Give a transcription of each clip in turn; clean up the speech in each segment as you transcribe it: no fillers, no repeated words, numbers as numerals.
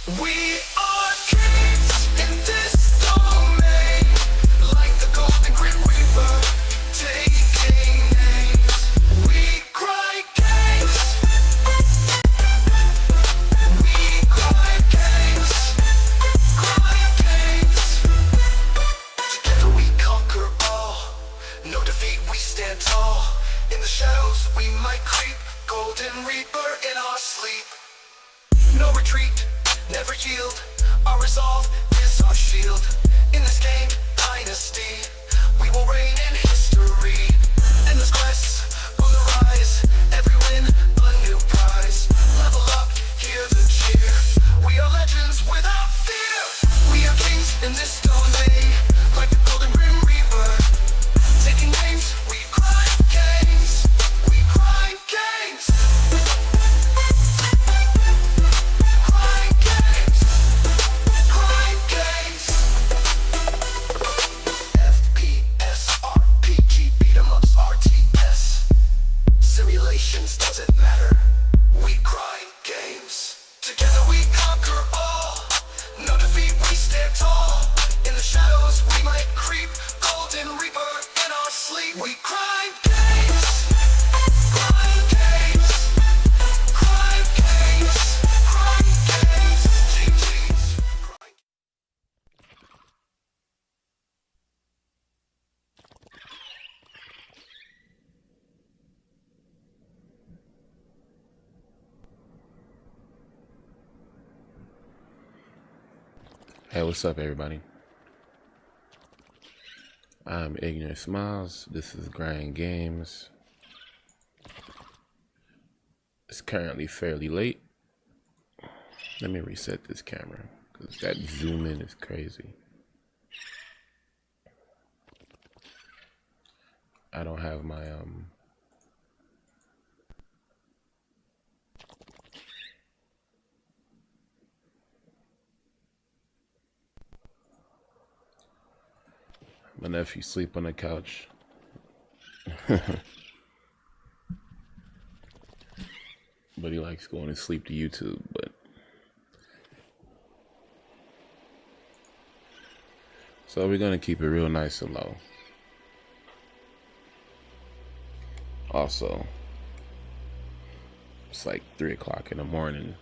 We are kings in this domain, like the golden grim reaper, taking names. We cry games. We cry games. Cry games. Together we conquer all. No defeat, we stand tall. In the shadows we might creep. Golden reaper in our sleep. No retreat, never yield. Our resolve is our shield. In this game, dynasty, we will reign in history. Endless quests on the rise. Every win, a new prize. Level up, hear the cheer. We are legends without fear. We are kings in this domain, like the golden grim reaper. Taking names, we cry games. We cry games. Cry games. Cry games. FPS, RPG, beat 'em ups, RTS. Simulations doesn't matter. We cry games. Together we conquer all. No defeat, we stand tall. In the shadows we might creep. Golden reaper in our sleep. We cry games. Cry games. Cry games. Cry games. GG's. Cry. Hey, what's up, everybody? I'm Ignorant Smiles. This is Grind Games. It's currently fairly late. Let me reset this camera because that zoom in is crazy. I don't have my my nephew sleep on the couch. But he likes going to sleep to YouTube, but so we're gonna keep it real nice and low. Also, it's like 3 o'clock in the morning.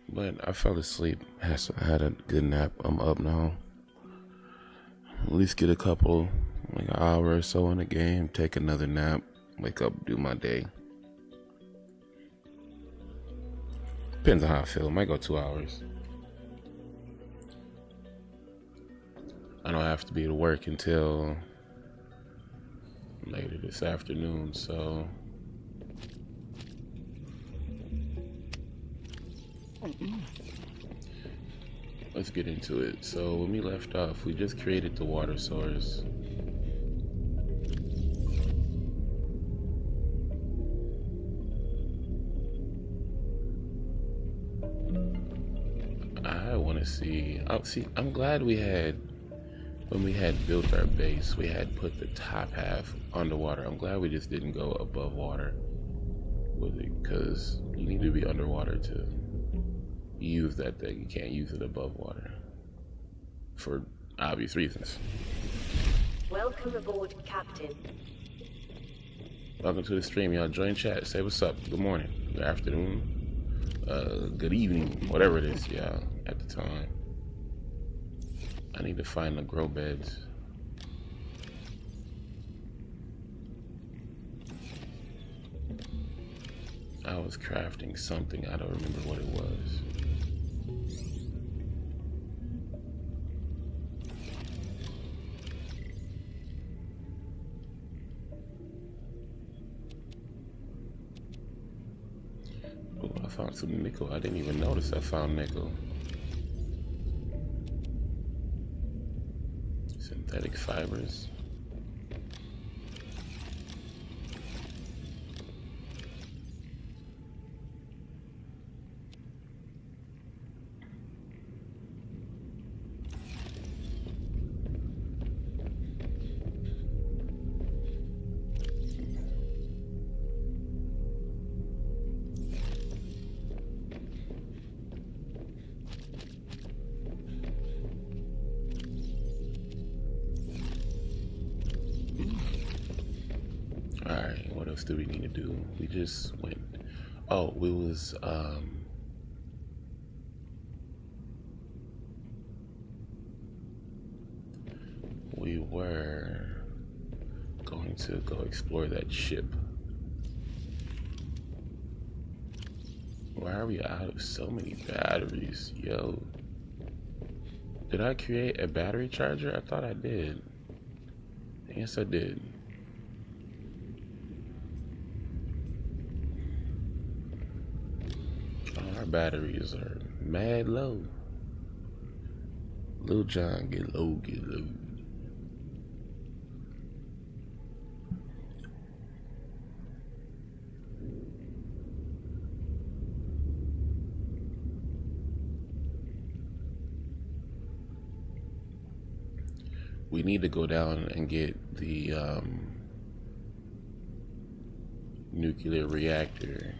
But I fell asleep. I had a good nap. I'm up now. At least get a couple, like an hour or so in the game. Take another nap. Wake up, do my day. Depends on how I feel. Might go 2 hours. I don't have to be to work until later this afternoon, so let's get into it. So when we left off, we just created the water source. I want to see. I'm glad we had, when we had built our base, we had put the top half underwater. I'm glad we just didn't go above water with it, because you need to be underwater to use that thing. You can't use it above water for obvious reasons. Welcome aboard, Captain. Welcome to the stream, y'all. Join chat. Say what's up. Good morning, good afternoon, good evening, whatever it is, yeah, at the time. I need to find the grow beds. I was crafting something. I don't remember what it was. Oh, I found some nickel. I didn't even notice I found nickel. Synthetic fibers. else do we need to do? We just went. Oh, we was we were going to go explore that ship. Why are we out of so many batteries? Yo. Did I create a battery charger? I thought I did. Yes, I did. Oh, our batteries are mad low. Lil John, get low, get low. We need to go down and get the nuclear reactor.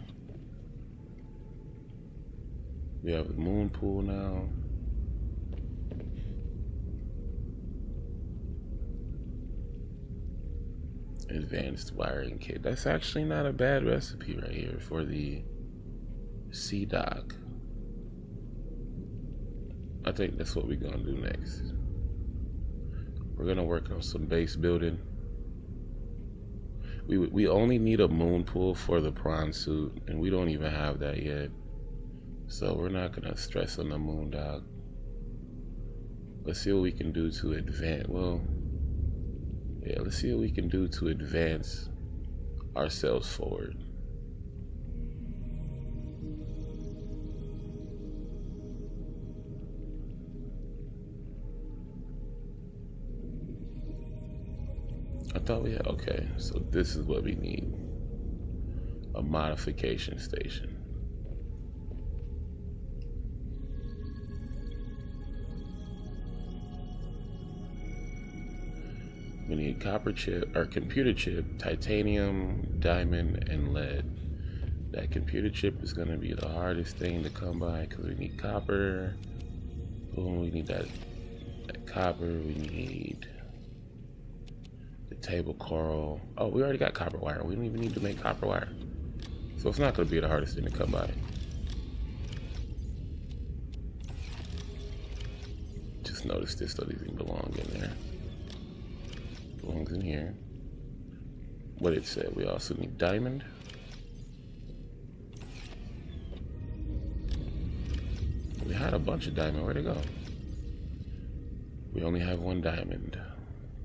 We have the moon pool now. Advanced wiring kit. That's actually not a bad recipe right here for the sea dock. I think that's what we're gonna do next. We're gonna work on some base building. We only need a moon pool for the prawn suit, and we don't even have that yet. So we're not gonna stress on the moon dock. Let's see what we can do to advance. Well, yeah, let's see what we can do to advance ourselves forward. I thought we had, okay, so this is what we need. A modification station. We need copper chip, or computer chip, titanium, diamond, and lead. That computer chip is gonna be the hardest thing to come by because we need copper. Boom, we need that copper, we need the table coral. Oh, we already got copper wire. We don't even need to make copper wire. So it's not gonna be the hardest thing to come by. Just notice this doesn't even belong in there. Belongs in here. What it said, we also need diamond. We had a bunch of diamond, where'd it go? We only have one diamond.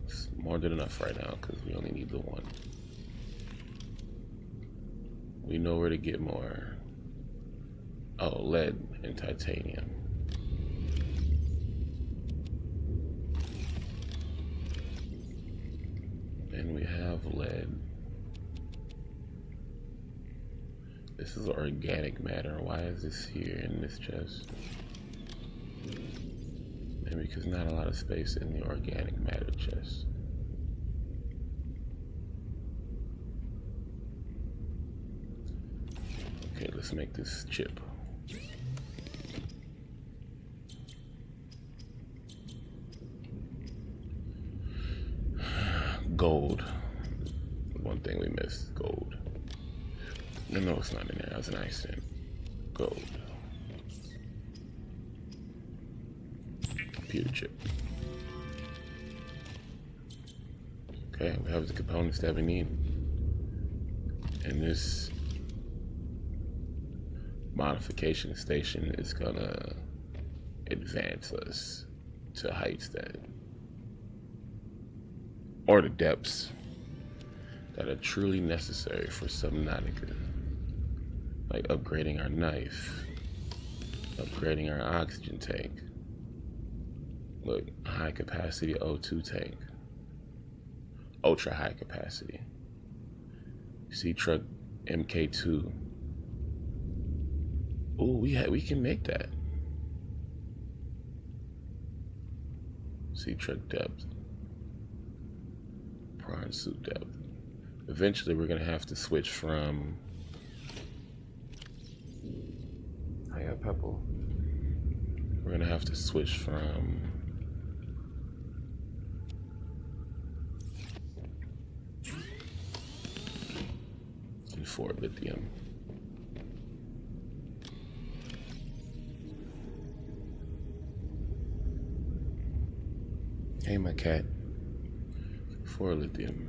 It's more than enough right now because we only need the one. We know where to get more. Oh, lead and titanium. And we have lead. This is organic matter. Why is this here in this chest? Maybe because not a lot of space in the organic matter chest. Okay, let's make this chip. Gold. One thing we missed, gold. No, it's not in there. That was an accident. Gold. Computer chip. Okay, we have the components that we need. And this modification station is gonna advance us to heights that, or the depths that are truly necessary for Subnautica. Like upgrading our knife, upgrading our oxygen tank. Look, high capacity O2 tank. Ultra high capacity. Sea truck MK2. Ooh, we can make that. Sea truck depth. Prawn suit depth. Eventually we're gonna have to switch from Pepple. We're gonna have to switch from 4 lithium. Hey, my cat. 4 lithium.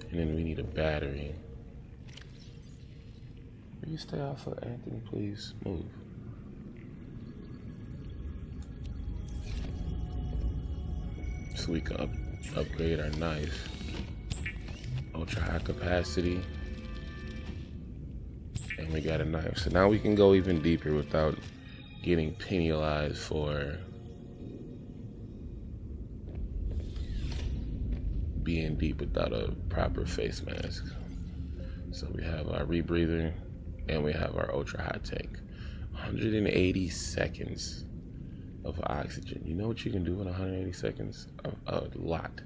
And then we need a battery. Will you stay off of Anthony, please? Move. So we can upgrade our knife. Ultra high capacity. And we got a knife. So now we can go even deeper without getting penalized for being deep without a proper face mask. So we have our rebreather and we have our ultra high tank. 180 seconds of oxygen. You know what you can do in 180 seconds? A lot.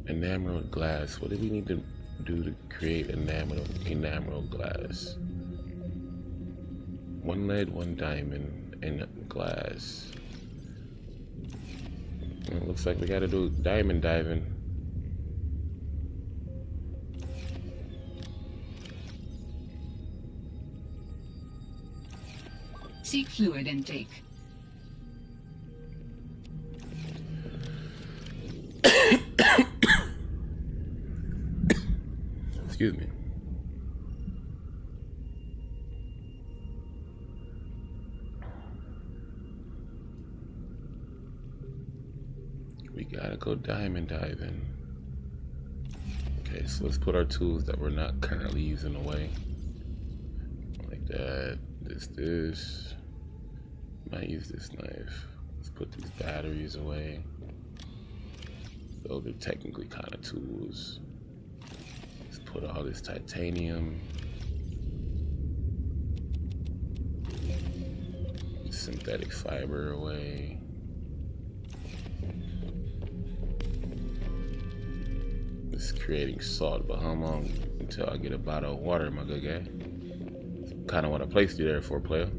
Enameled glass. What do we need to do to create enameled glass? 1 lead, 1 diamond, and glass. It looks like we gotta do diamond diving. Seek fluid intake. Excuse me. We gotta go diamond diving. Okay, so let's put our tools that we're not currently using away. Like that. This. Might use this knife. Let's put these batteries away. Those are technically kind of tools. Let's put all this titanium. Synthetic fiber away. It's creating salt, but how long until I get a bottle of water, my good guy? Kind of what I placed you there for, player.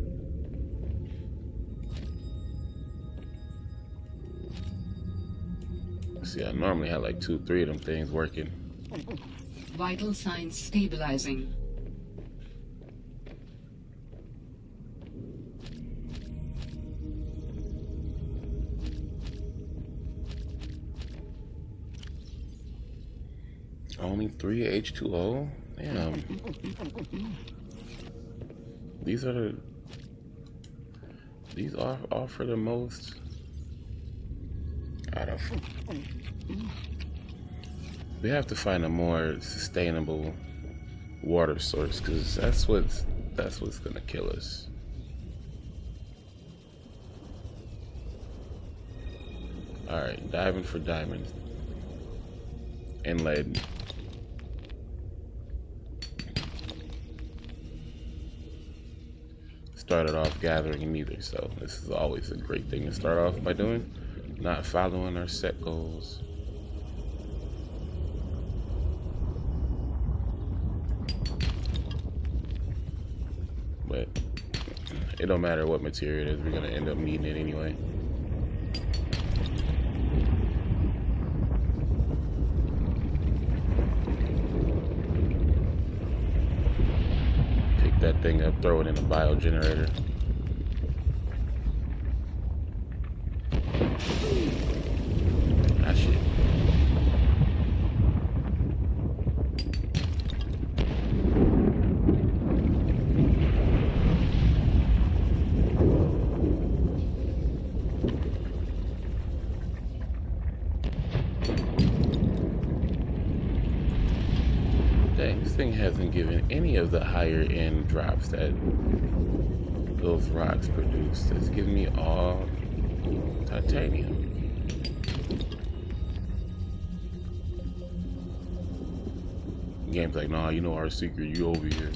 See, I normally have like 2, 3 of them things working. Vital signs stabilizing. Only 3 H2O? Damn. These offer the most out of. We have to find a more sustainable water source, because that's what's gonna kill us. All right, diving for diamonds and lead. Started off gathering neither, so this is always a great thing to start off by doing. Not following our set goals. But it don't matter what material it is, we're gonna end up needing it anyway. Pick that thing up, throw it in a biogenerator. Ah, shit. Dang, this thing hasn't given any of the higher end drops that those rocks produce. It's giving me all titanium. Game's like, nah, you know our secret, you over here.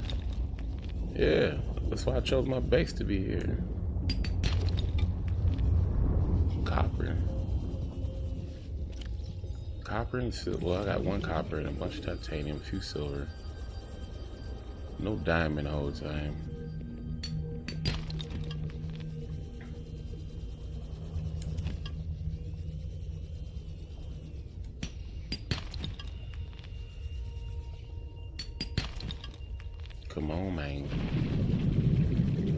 Yeah, that's why I chose my base to be here. Copper. Copper and silver. Well, I got 1 copper and a bunch of titanium, a few silver. No diamond the whole time. Come on, man.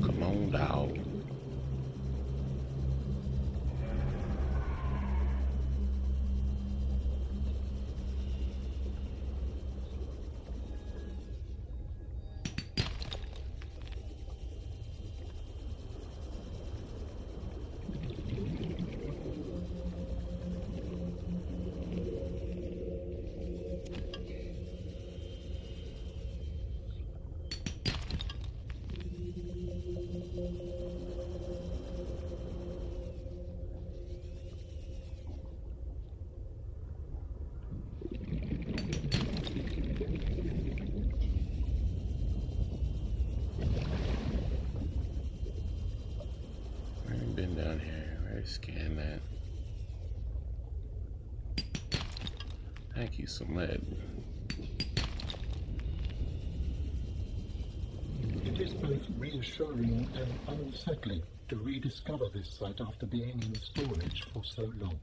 Come on, dog. I ain't been down here. Let's scan that. Thank you, some lead. It is both reassuring and unsettling to rediscover this site after being in storage for so long.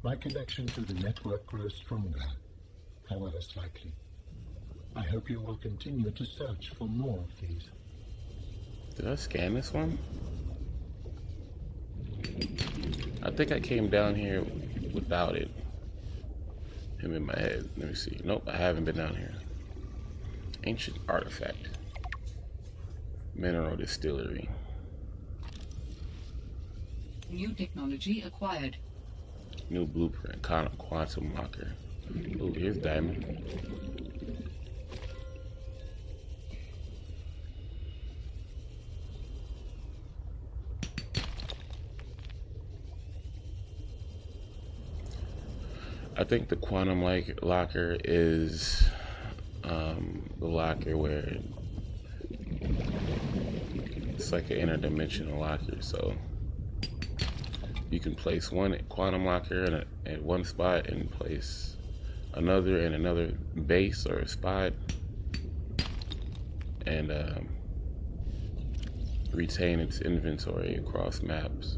My connection to the network grows stronger, however slightly. I hope you will continue to search for more of these. Did I scan this one? I think I came down here without it. Him in my head. Let me see. Nope, I haven't been down here. Ancient artifact. Mineral distillery. New technology acquired. New blueprint. Quantum locker. Oh, here's diamond. I think the quantum locker is the locker where it's like an interdimensional locker, so you can place one quantum locker at one spot and place another in another base or spot, and retain its inventory across maps.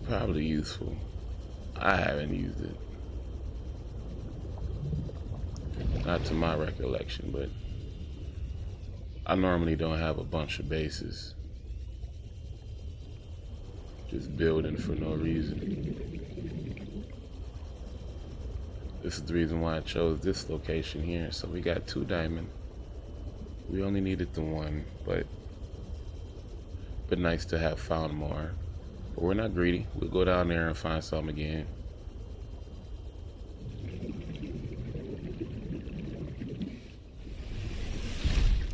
Probably useful. I haven't used it. Not to my recollection, but I normally don't have a bunch of bases. Just building for no reason. This is the reason why I chose this location here. So we got 2 diamond. We only needed the 1, but nice to have found more. But we're not greedy. We'll go down there and find some again.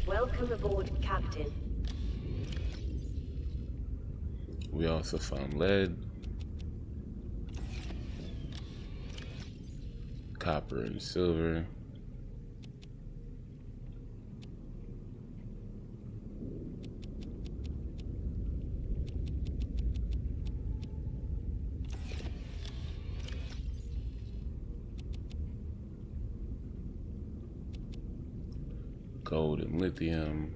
Welcome aboard, Captain. We also found lead, copper and silver. Gold and lithium.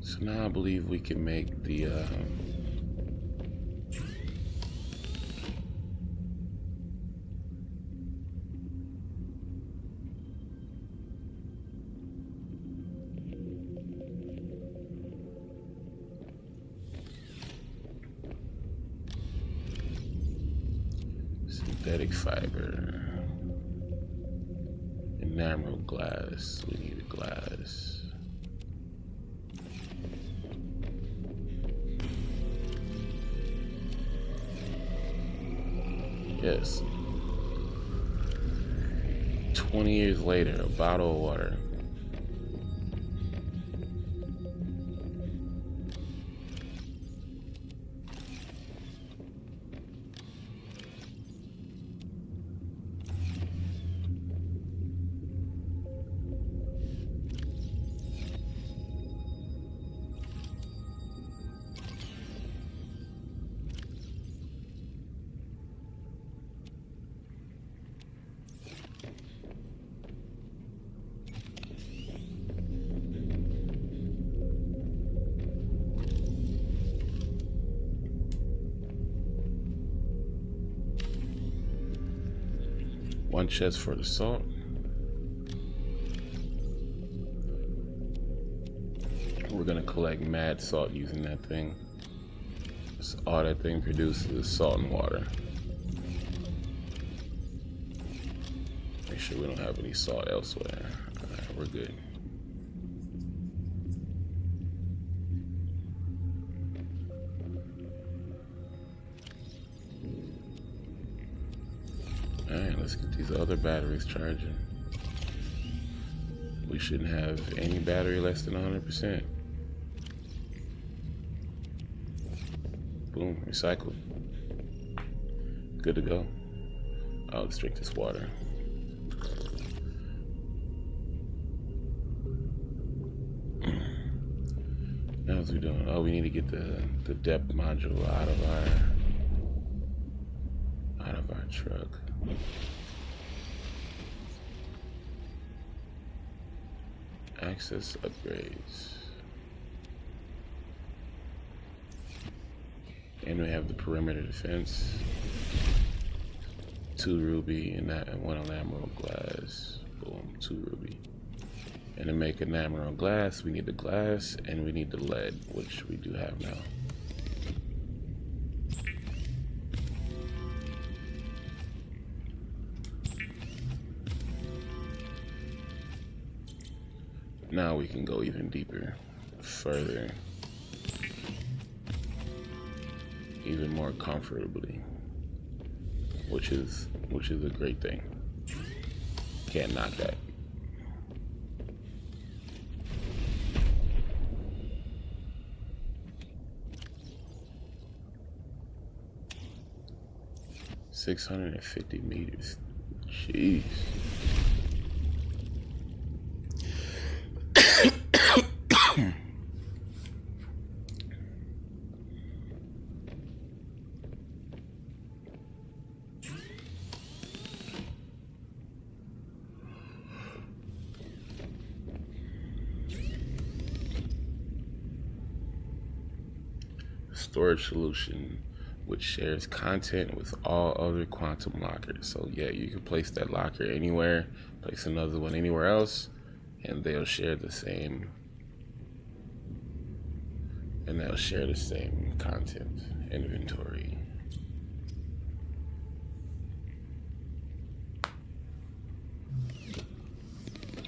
So now I believe we can make the synthetic fiber. Enamel glass. We need a glass. Yes. 20 years later, a bottle of water. 1 chest for the salt. We're gonna collect mad salt using that thing. So all that thing produces is salt and water. Make sure we don't have any salt elsewhere. Alright, we're good. Alright, let's get these other batteries charging. We shouldn't have any battery less than 100%. Boom, recycled. Good to go. Let's drink this water. Now what's we doing? Oh, we need to get the depth module out of our truck. Access upgrades. And we have the perimeter defense. 2 ruby and 1 enameral glass. Boom, 2 ruby. And to make enameral glass, we need the glass and we need the lead, which we do have now. Now we can go even deeper, further, even more comfortably, which is a great thing. Can't knock that. $650 meters. Jeez. Storage solution which shares content with all other quantum lockers. So yeah, you can place that locker anywhere, place another one anywhere else, and they'll share the same content inventory.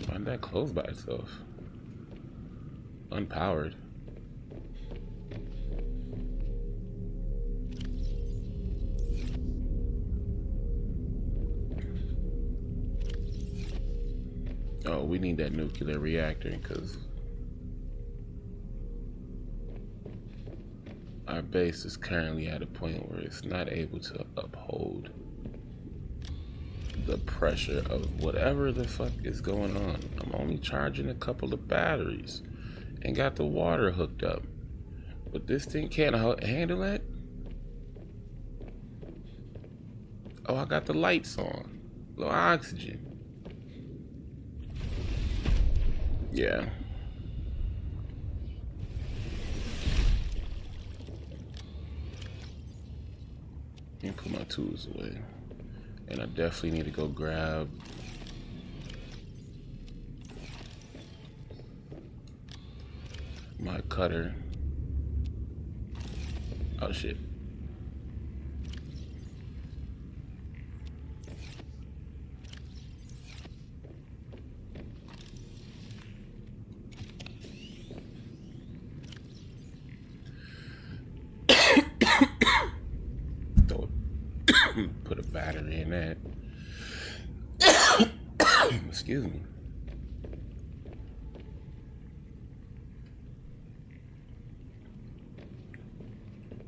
Why did that close by itself? Unpowered. Oh, we need that nuclear reactor because our base is currently at a point where it's not able to uphold the pressure of whatever the fuck is going on. I'm only charging a couple of batteries and got the water hooked up, but this thing can't handle it. Oh, I got the lights on, low oxygen. Yeah. Let me put my tools away. And I definitely need to go grab my cutter. Oh shit. Put a battery in that. Excuse me.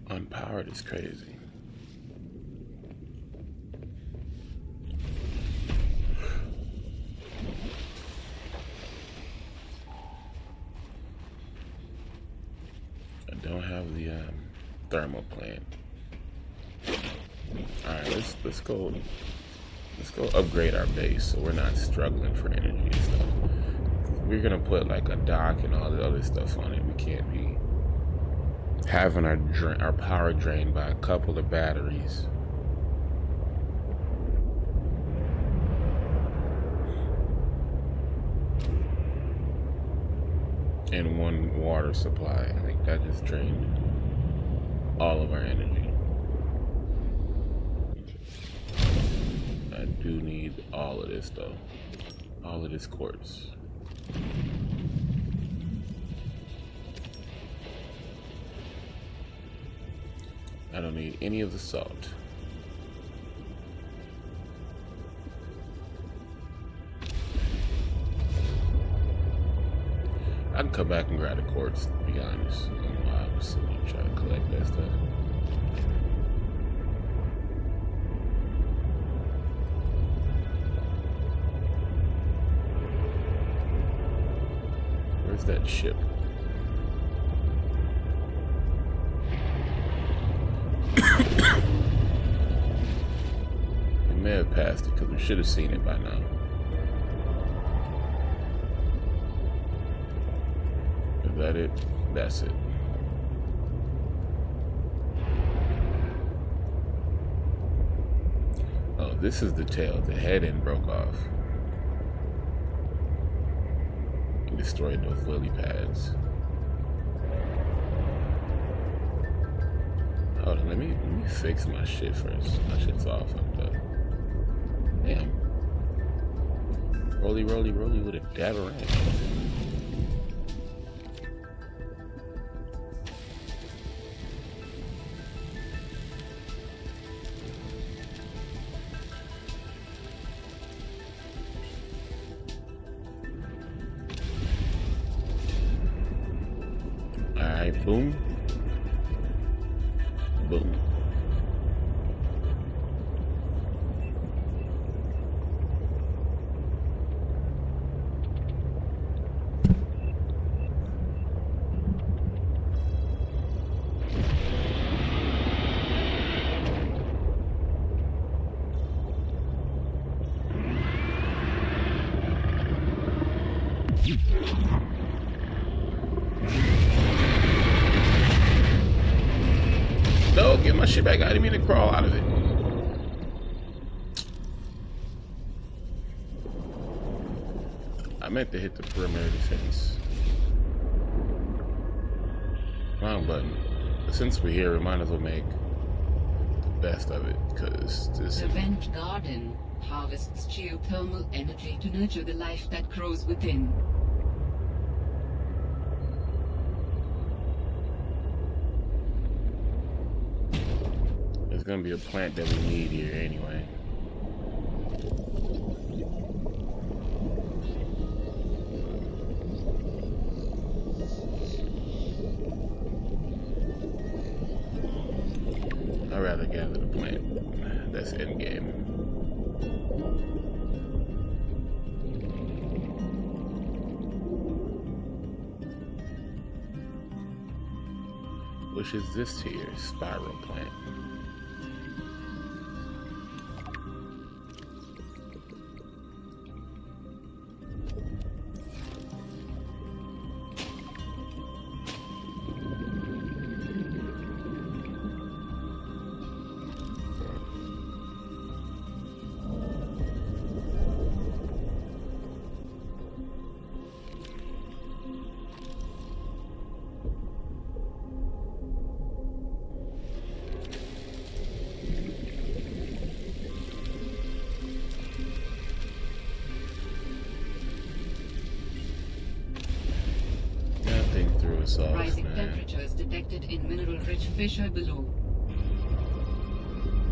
Unpowered is crazy. I don't have the thermal plant. All right, let's go upgrade our base so we're not struggling for energy and stuff. We're gonna put like a dock and all the other stuff on it. We can't be having our power drained by a couple of batteries. and one water supply. I think that just drained all of our energy. I do need all of this though. All of this quartz. I don't need any of the salt. I can come back and grab the quartz, to be honest. I'm obviously try to collect that stuff. Where's that ship? We may have passed it because we should have seen it by now. Is that it? That's it. Oh, this is the tail. The head end broke off. And destroyed those lily pads. Hold on, let me fix my shit first. My shit's all fucked up. Damn. Roly, roly, roly with a dab of ranch. Alright, boom. Boom. No, get my shit back. I didn't mean to crawl out of it. I meant to hit the perimeter defense. Wrong button. But since we're here, we might as well make the best of it, because this The vent garden harvests geothermal energy to nurture the life that grows within. There's gonna be a plant that we need here anyway. I'd rather gather the plant. That's end game. Which is this here? Spiral plant. Off, Rising man. temperatures detected in mineral-rich fissure below.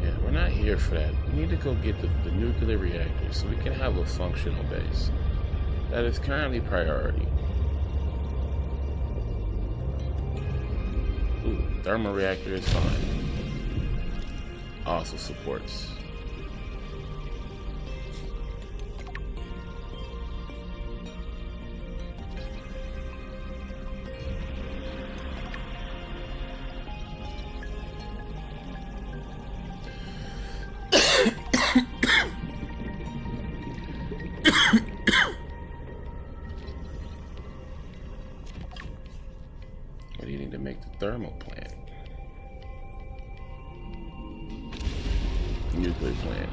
Yeah, we're not here for that. We need to go get the nuclear reactor so we can have a functional base. That is currently priority. Ooh, thermal reactor is fine. Also supports. What do you need to make the thermal plant? Nuclear plant.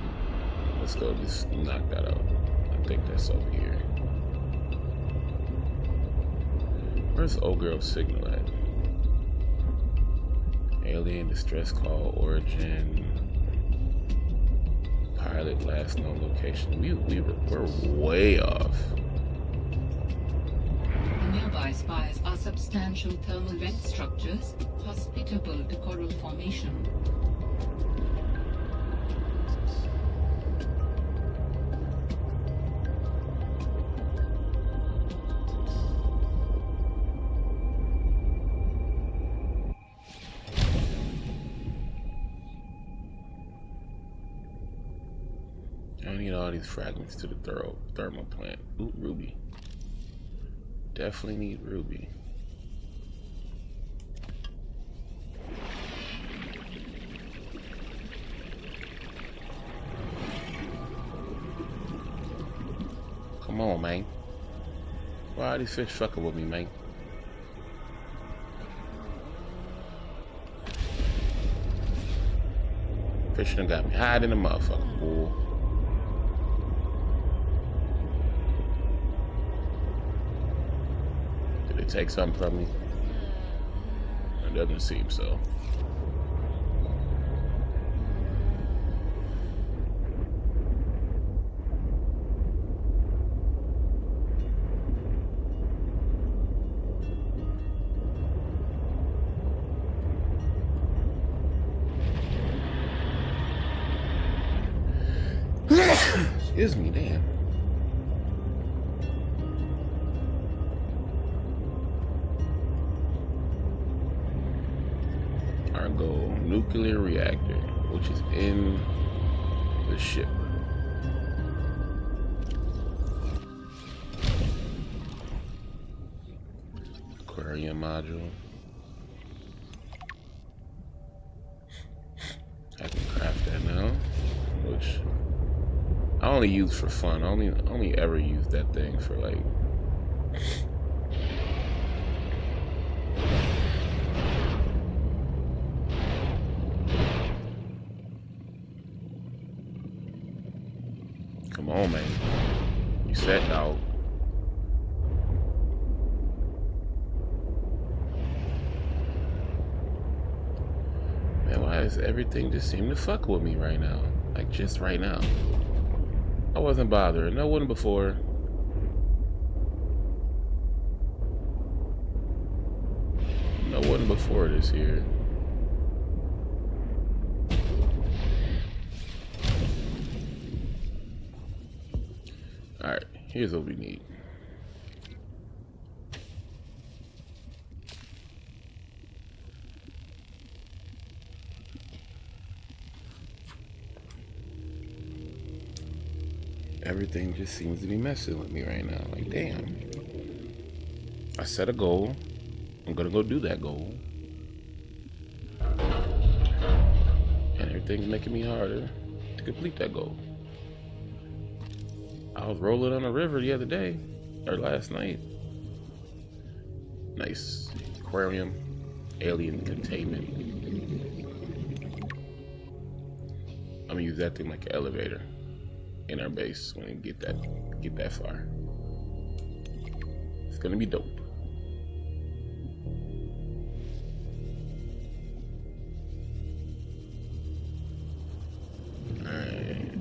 Let's go just knock that out. I think that's over here. Where's old girl signal at? Alien distress call origin. Pilot last known location. We're way off. The nearby spires are substantial thermal vent structures hospitable to coral formation. I need all these fragments to the thermal plant. Ooh, ruby. Definitely need ruby. Come on, man. Why are these fish fucking with me, man? Fish done got me hiding in the motherfucker, bull. Did they take something from me? It doesn't seem so. Excuse me, damn. Our goal, nuclear reactor, which is in the ship. Aquarium module. I can craft that now, which I only use for fun. I only ever use that thing for like come on, man. You set dog. Man, why does everything just seem to fuck with me right now? Like just right now. I wasn't bothering. I wasn't before. No, wasn't before this here. Alright, here's what we need. Everything just seems to be messing with me right now. Like, damn. I set a goal. I'm gonna go do that goal. And everything's making me harder to complete that goal. I was rolling on a river the other day, or last night. Nice aquarium, alien containment. I'm gonna use that thing like an elevator in our base when we get that far. It's gonna be dope. Alright.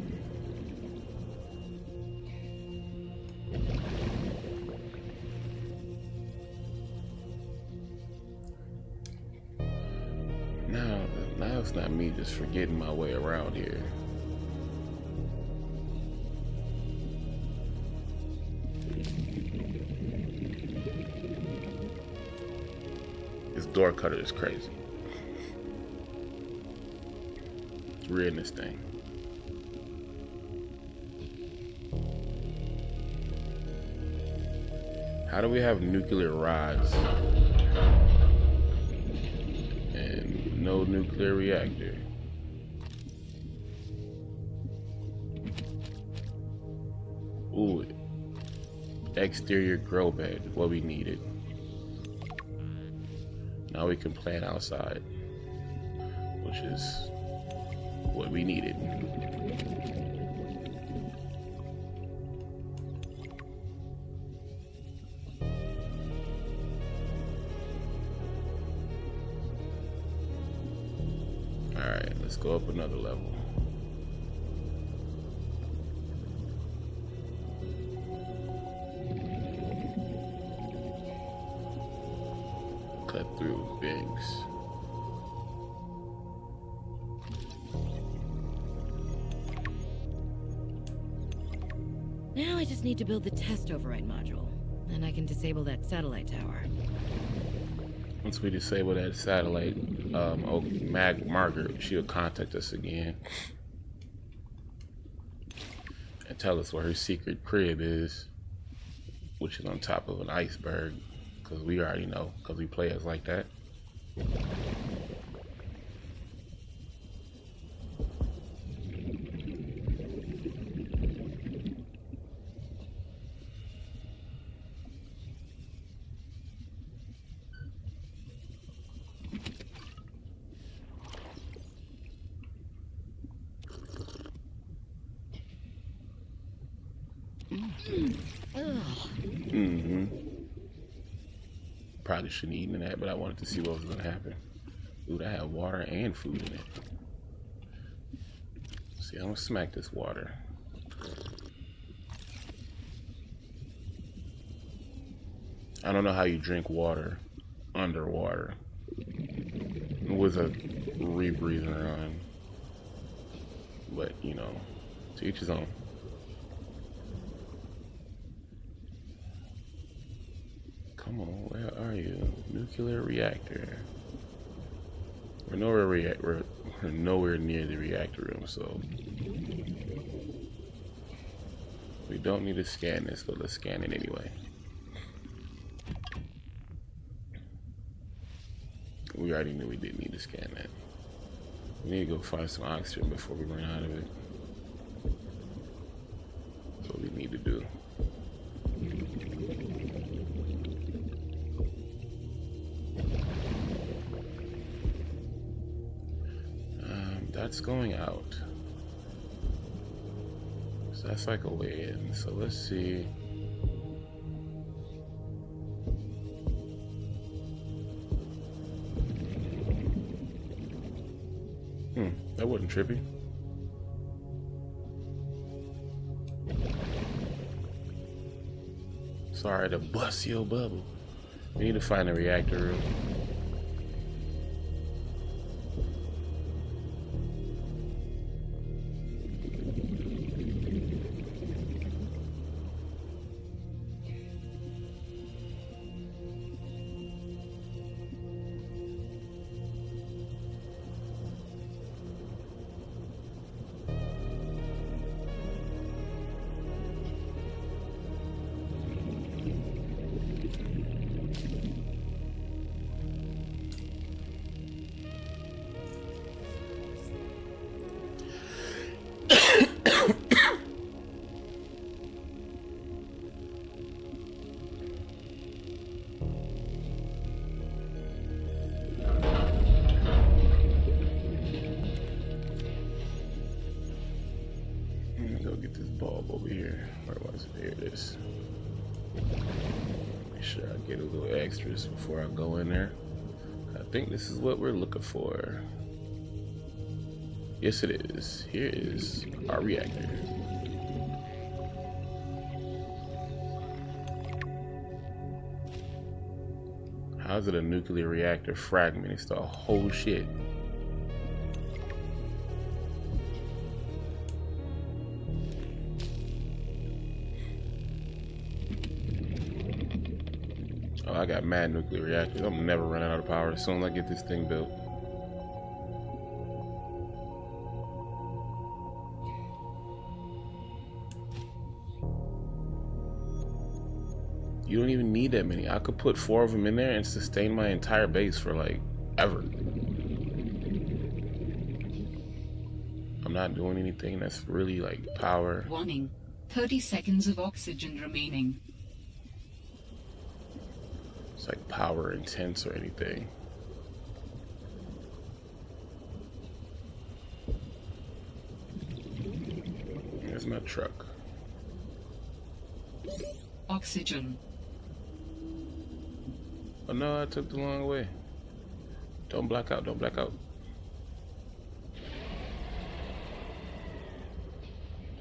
Now it's not me just forgetting my way around here. This door cutter is crazy. It's reading this thing. How do we have nuclear rods and no nuclear reactor? Ooh, exterior grow bed, what we needed. Now we can plant outside, which is what we needed. Alright, let's go up another level. Cut through Binks. Now I just need to build the test override module. Then I can disable that satellite tower. Once we disable that satellite, Margaret, she'll contact us again and tell us where her secret crib is, which is on top of an iceberg, because we already know, because we play us like that. Probably shouldn't eat in that, but I wanted to see what was gonna happen. Ooh, I have water and food in it. See, I'm gonna smack this water. I don't know how you drink water underwater with a rebreather on, but you know, to each his own. Come on, where are you? Nuclear reactor. We're nowhere near the reactor room, so we don't need to scan this, but let's scan it anyway. We already knew we didn't need to scan that. We need to go find some oxygen before we run out of it. That's what we need to do. That's going out. So that's like a way in. So let's see. That wasn't trippy. Sorry to bust your bubble. We need to find a reactor room. Over here. Where was it? There it is. Make sure I get a little extras before I go in there. I think this is what we're looking for. Yes, it is. Here is our reactor. How's it a nuclear reactor fragment? It's the whole shit. Oh, I got mad nuclear reactors. I'm never running out of power as soon as I get this thing built. You don't even need that many. I could put 4 of them in there and sustain my entire base for like ever. I'm not doing anything that's really like power. Warning, 30 seconds of oxygen remaining. It's like power intense or anything. There's my truck. Oxygen. Oh no, I took the long way. Don't black out, don't black out.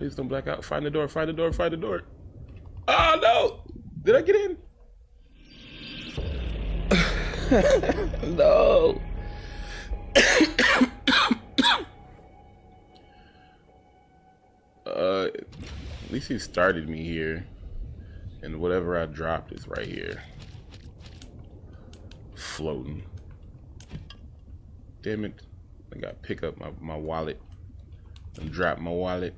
Please don't black out. Find the door, find the door, find the door. Oh no! Did I get in? No. At least he started me here. And whatever I dropped is right here. Floating. Damn it. I gotta pick up my wallet and drop my wallet.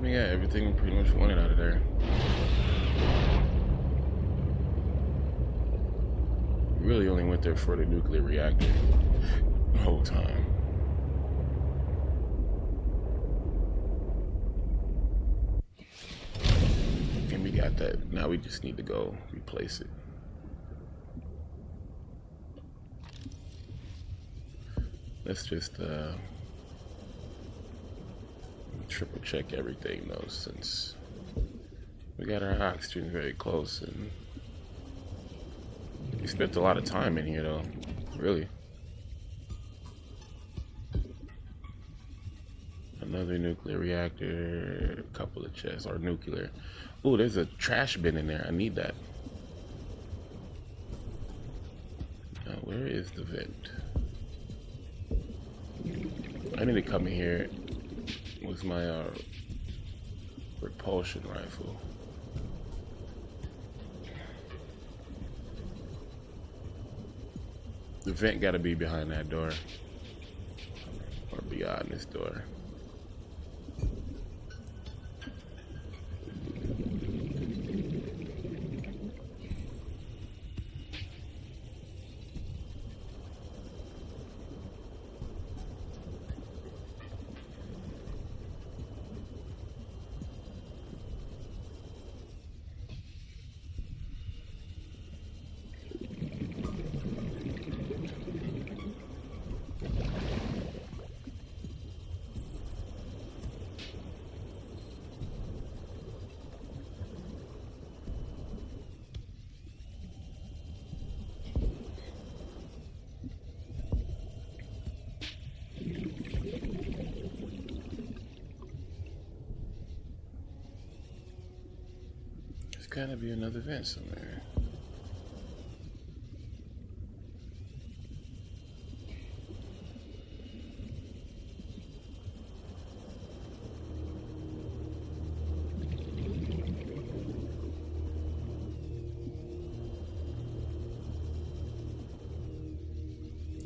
We got everything we pretty much wanted out of there. Really only went there for the nuclear reactor the whole time. And we got that. Now we just need to go replace it. Let's just triple check everything though, since we got our oxygen very close, and we spent a lot of time in here though, really. Another nuclear reactor, a couple of chests, or nuclear. Oh, there's a trash bin in there. I need that. Now, where is the vent? I need to come in here with my repulsion rifle. The vent gotta be behind that door, or beyond this door. There's gotta be another vent somewhere.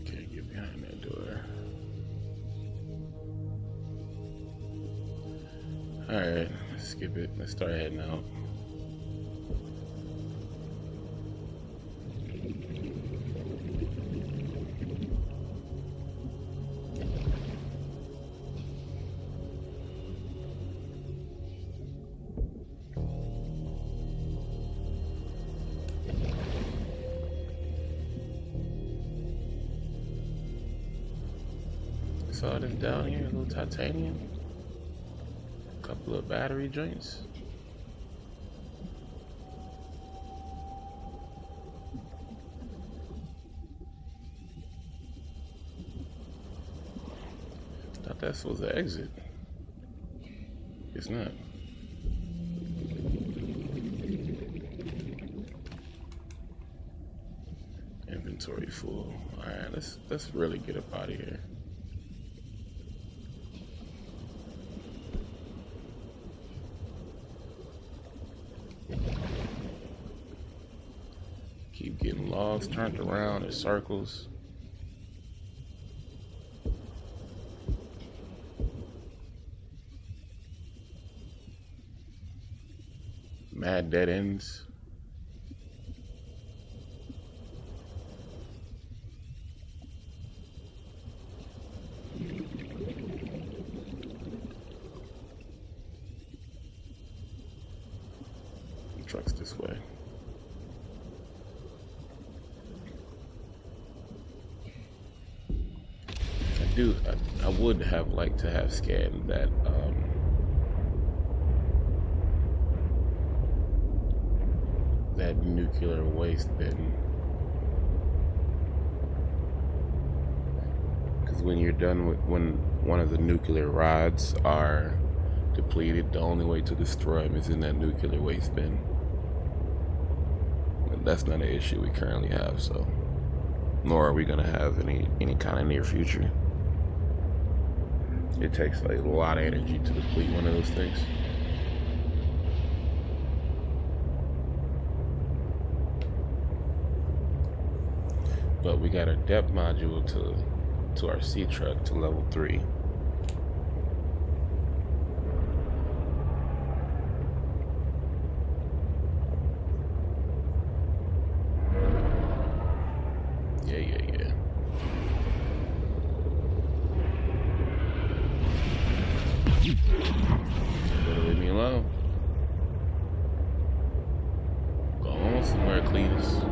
Can't get behind that door. Alright, skip it. Let's start heading out. Saw this down here, a little titanium, a couple of battery joints. Thought that was the exit. It's not. Inventory full. All right, let's really get up out of here. Keep getting lost, turned around in circles. Mad dead ends. Truck's this way. Dude, I would have liked to have scanned that nuclear waste bin. Because when you're done with, when one of the nuclear rods are depleted, the only way to destroy them is in that nuclear waste bin. And that's not an issue we currently have, so nor are we gonna have any kind of near future. It takes like a lot of energy to deplete one of those things. But we got our depth module to our sea truck to level 3. Yeah. Better leave me alone. Go on somewhere, Cletus.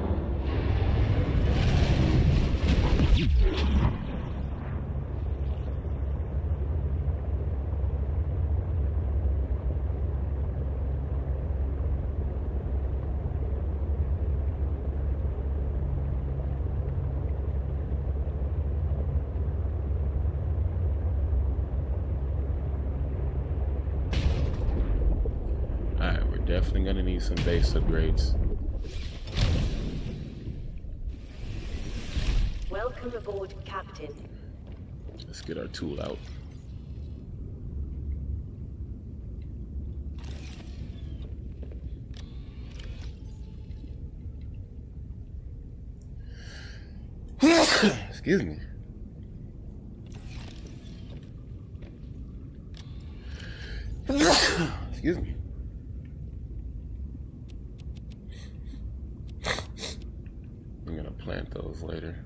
Definitely gonna need some base upgrades. Welcome aboard, Captain. Let's get our tool out. Excuse me. Excuse me. I'm gonna plant those later.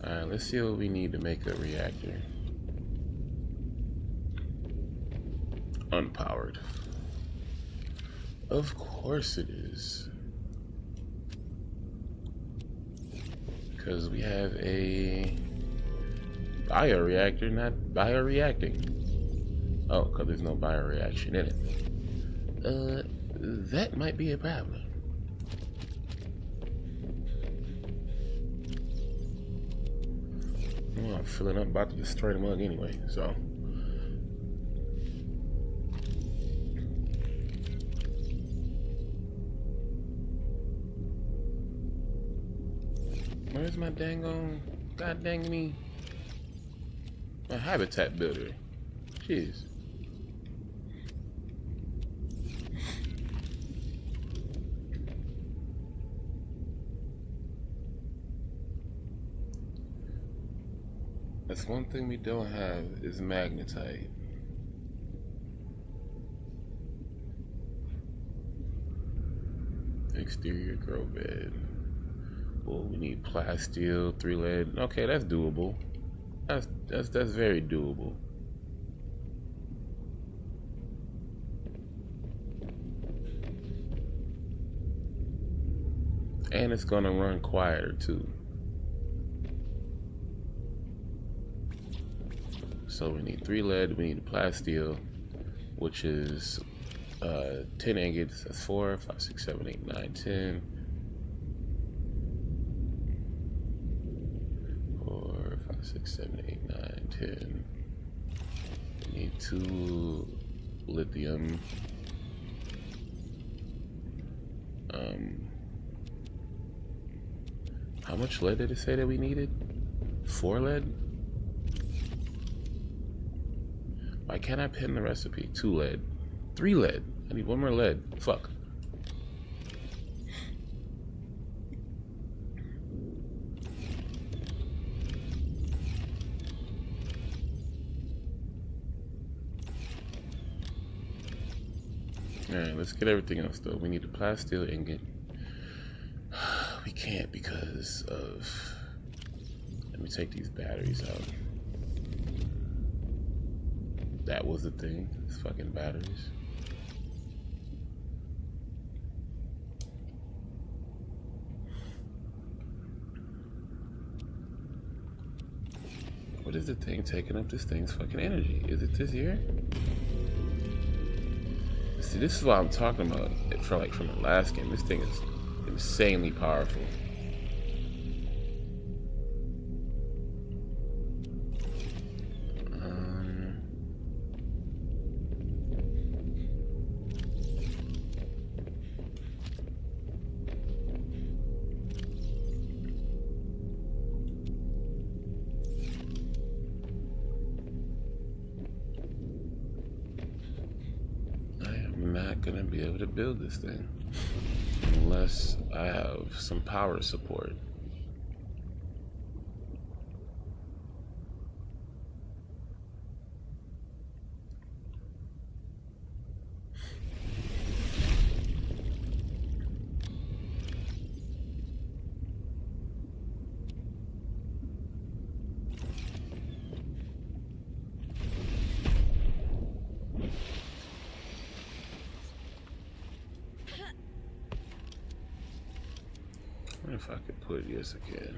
Alright, let's see what we need to make a reactor. Unpowered. Of course it is. Because we have a bioreactor, not bioreacting. Oh, because there's no bioreaction in it. That might be a problem. Well, I'm feeling I'm about to destroy the mug anyway, so. Where's my dang on, god dang me, my habitat builder? Jeez. That's one thing we don't have is magnetite. Exterior grow bed. Well, we need plasteel, 3 lead. Okay, that's doable. That's very doable. And it's gonna run quieter too. So we need 3 lead, we need plasteel, which is 10 ingots. That's 4, 5, 6, 7, 8, 9, 10. 4, 5, 6, 7, 8, 9, 10. We need 2 lithium. How much lead did it say that we needed? 4 lead? Why can't I pin the recipe? 2 lead. 3 lead. I need 1 more lead. Fuck. Alright, let's get everything else though. We need a plasteel ingot. We can't because of... Let me take these batteries out. That was the thing. It's fucking batteries. What is the thing taking up this thing's fucking energy? Is it this here? See, this is what I'm talking about from the last game. This thing is insanely powerful. Not gonna be able to build this thing unless I have some power support. What if I could put yes again?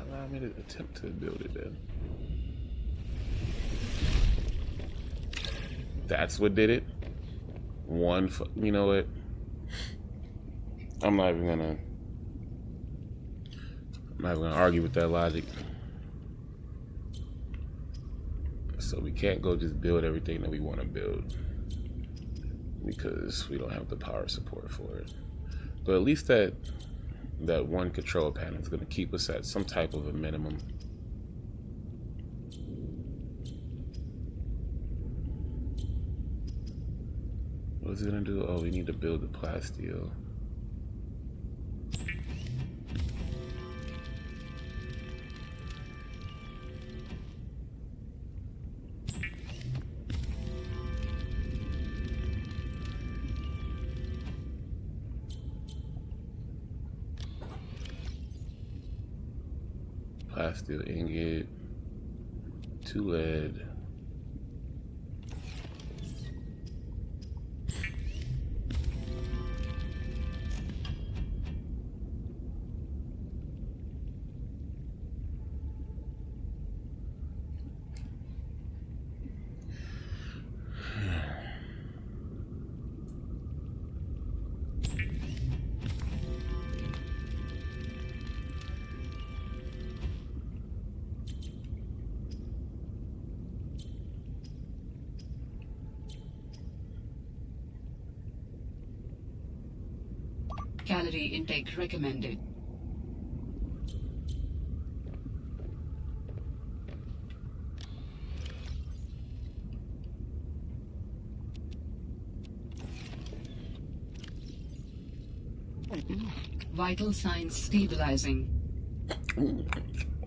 Allow me to attempt to build it then. That's what did it. You know what? I'm not even gonna argue with that logic. So we can't go just build everything that we want to build because we don't have the power support for it. But at least that one control panel is going to keep us at some type of a minimum. What's it going to do? Oh, we need to build the plasteel. Plasteel ingot, 2 lead. Calorie intake recommended. Vital signs stabilizing.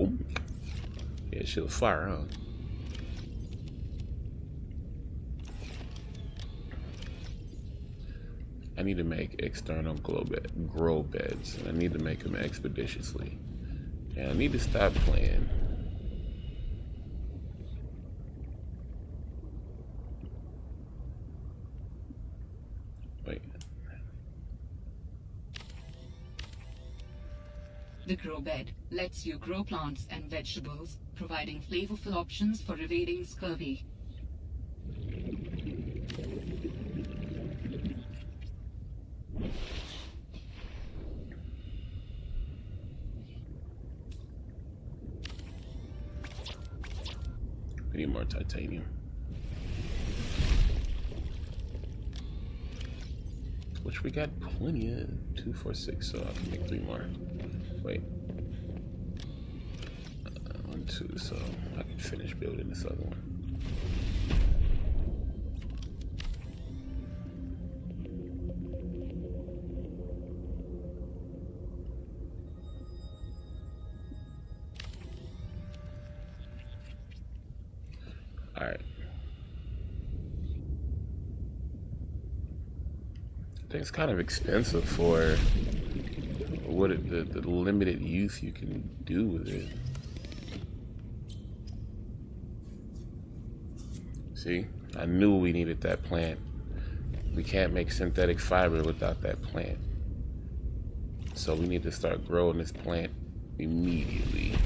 Oh. Yeah, she was fire, huh? I need to make external grow beds, and I need to make them expeditiously. And I need to stop playing. Wait. The grow bed lets you grow plants and vegetables, providing flavorful options for evading scurvy. We need more titanium. Which we got plenty of. 2, 4, 6, so I can make 3 more. Wait. 1, 2, so I can finish building this other one. All right. I think it's kind of expensive for what the limited use you can do with it. See, I knew we needed that plant. We can't make synthetic fiber without that plant. So we need to start growing this plant immediately,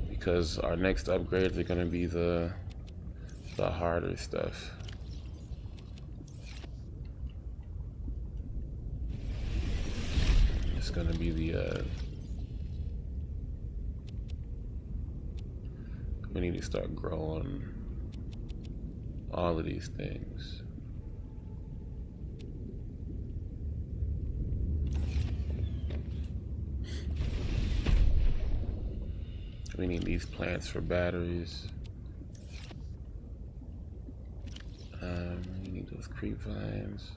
because our next upgrades are going to be the harder stuff. It's going to be the we need to start growing all of these things. We need these plants for batteries. We need those creep vines.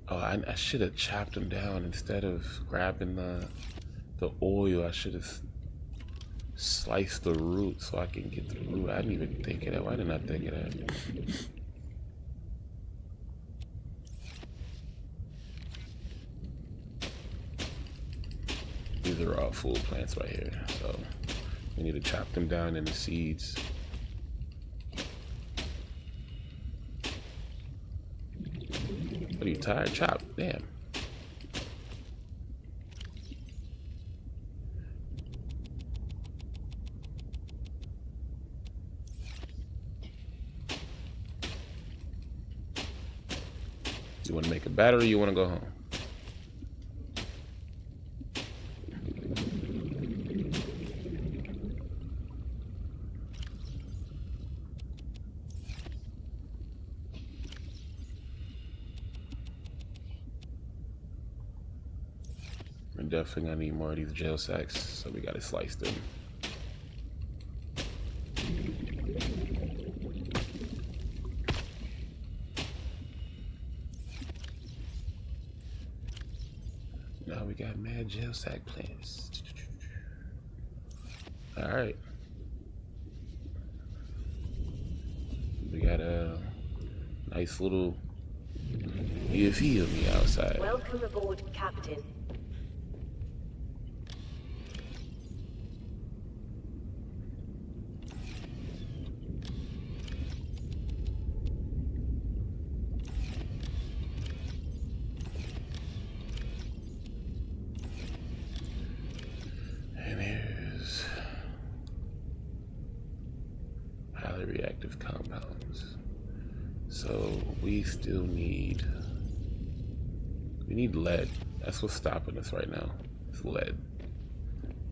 Oh, I should have chopped them down instead of grabbing the oil. I should have sliced the root so I can get the root. I didn't even think of that. Why didn't I think of that? These are all full plants right here, so we need to chop them down into seeds. What are you tired? Chop, damn. You want to make a battery? Or you want to go home? We're definitely gonna need more of these gel sacks, so we gotta slice them. Now we got mad gel sack plants. All right. We got a nice little, you feel me, outside. Welcome aboard, Captain. And here's highly reactive compounds. So we still need, lead. That's what's stopping us right now. It's lead.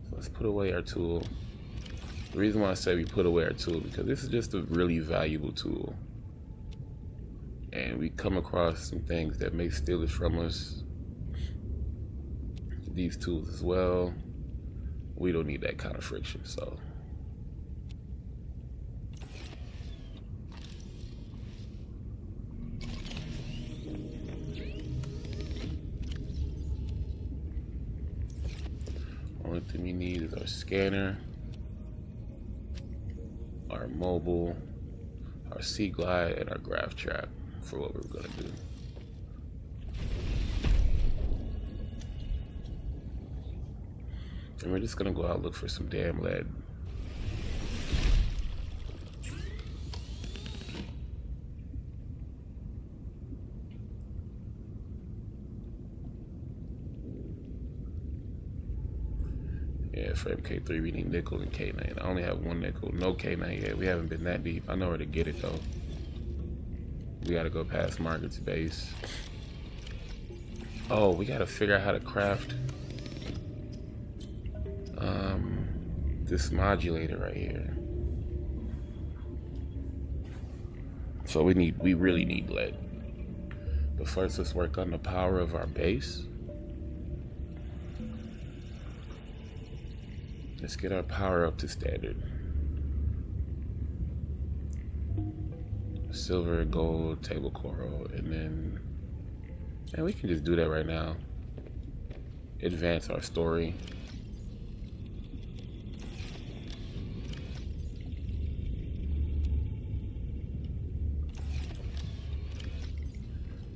So let's put away our tool. The reason why I say we put away our tool, because this is just a really valuable tool. And we come across some things that may steal it from us. These tools as well. We don't need that kind of friction, so. Only thing we need is our scanner, our mobile, our sea glide, and our graph trap for what we're gonna do. And we're just gonna go out and look for some damn lead. Yeah, for MK3 we need nickel and K9. I only have one nickel, no K9 yet. We haven't been that deep. I know where to get it though. We gotta go past Margaret's base. Oh, we gotta figure out how to craft this modulator right here. So we really need lead. But first let's work on the power of our base. Let's get our power up to standard. Silver, gold, table coral, and then we can just do that right now. Advance our story.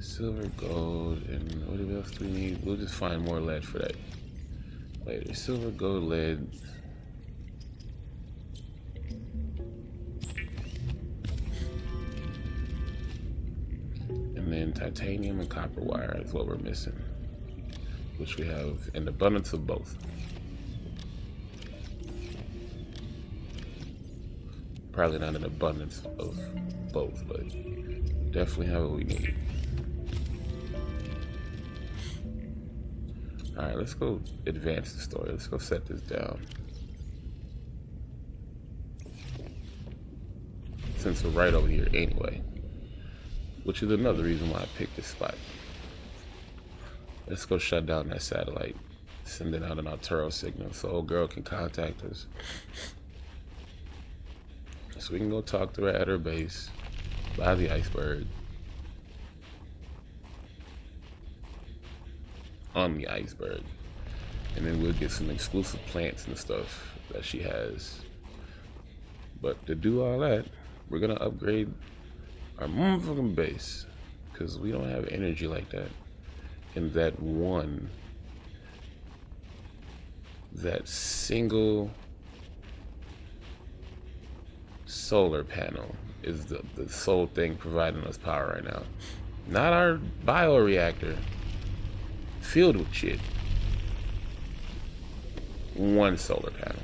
Silver, gold, and what else do we need? We'll just find more lead for that later. Silver, gold, lead. then titanium and copper wire is what we're missing, which we have an abundance of both. Probably not an abundance of both, but definitely have what we need. Alright, let's go advance the story. Let's go set this down. Since we're right over here anyway. Which is another reason why I picked this spot. Let's go shut down that satellite. Sending out an Arturo signal so old girl can contact us. So we can go talk to her at her base by the iceberg. On the iceberg. And then we'll get some exclusive plants and stuff that she has. But to do all that, we're gonna upgrade our motherfucking base. Because we don't have energy like that. And that single solar panel is the sole thing providing us power right now. Not our bioreactor filled with shit. One solar panel.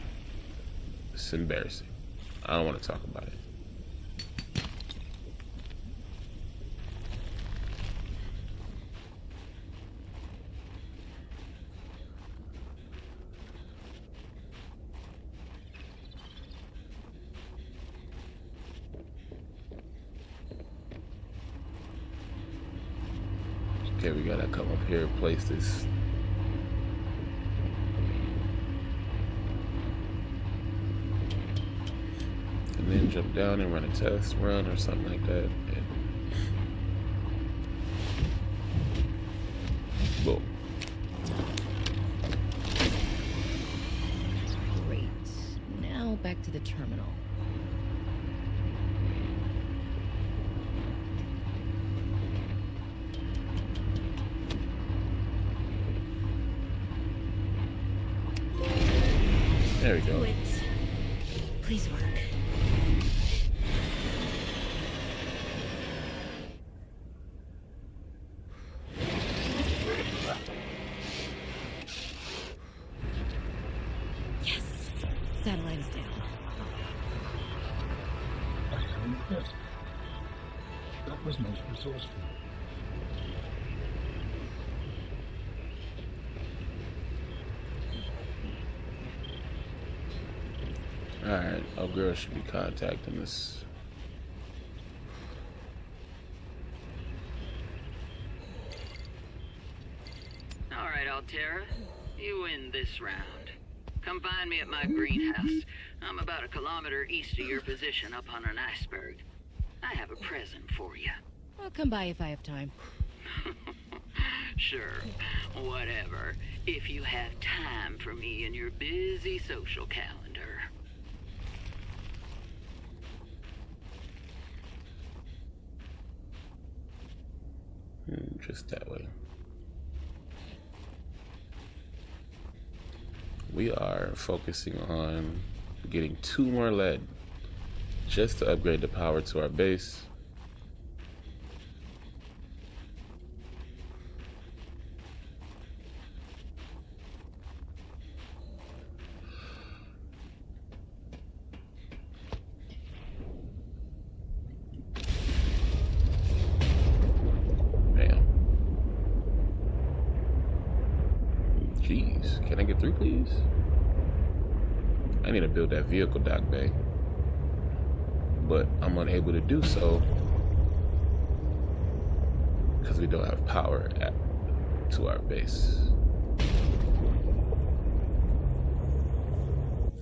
It's embarrassing. I don't want to talk about it. Okay, we gotta come up here, place this. And then jump down and run a test run or something like that. And boom. Great. Now back to the terminal. There we go. Wait. Please work. Yes. Satellite is down. I am impressed. That was most resourceful. Alright, our girl should be contacting us. Alright, Altera. You win this round. Come find me at my greenhouse. I'm about a kilometer east of your position up on an iceberg. I have a present for you. I'll come by if I have time. Sure, whatever. If you have time for me in your busy social calendar. Just that way. We are focusing on getting 2 more lead just to upgrade the power to our base. Jeez, can I get through, please? I need to build that vehicle dock bay, but I'm unable to do so because we don't have power to our base.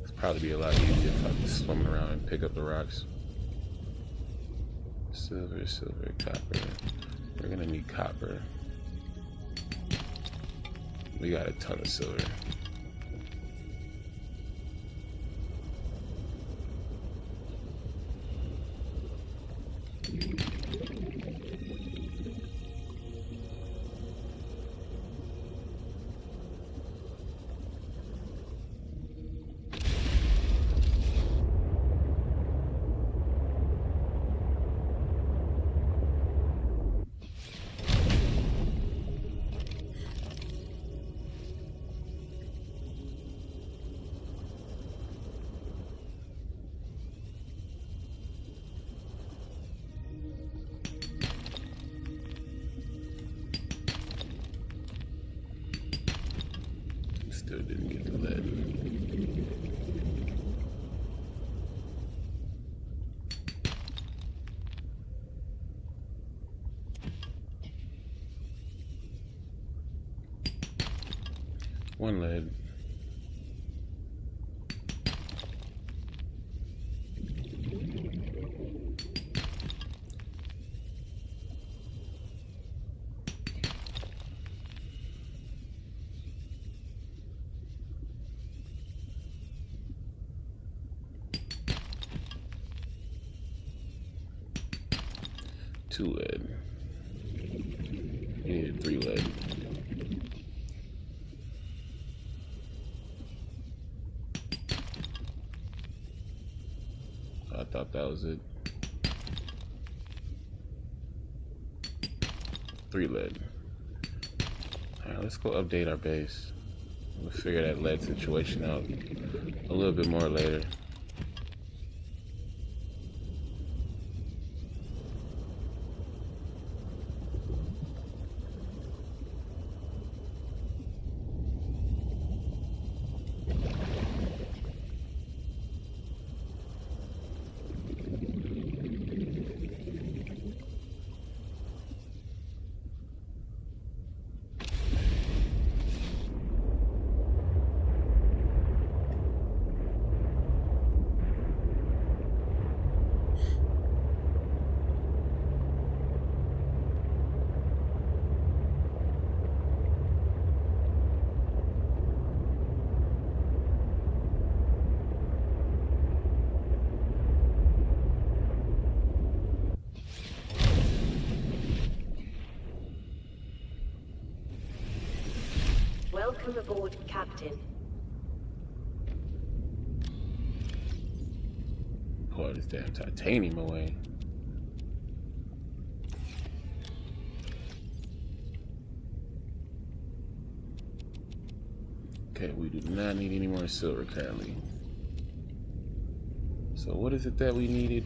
It'd probably be a lot easier if I was swimming around and pick up the rocks. Silver, silver, copper. We're gonna need copper. We got a ton of silver. still didn't get the lead. One lead. Two lead. You needed 3 lead. I thought that was it. 3 lead. Alright, let's go update our base. We'll figure that lead situation out a little bit more later. Welcome aboard, Captain. Pour this damn titanium away. Okay, we do not need any more silver currently. So what is it that we needed?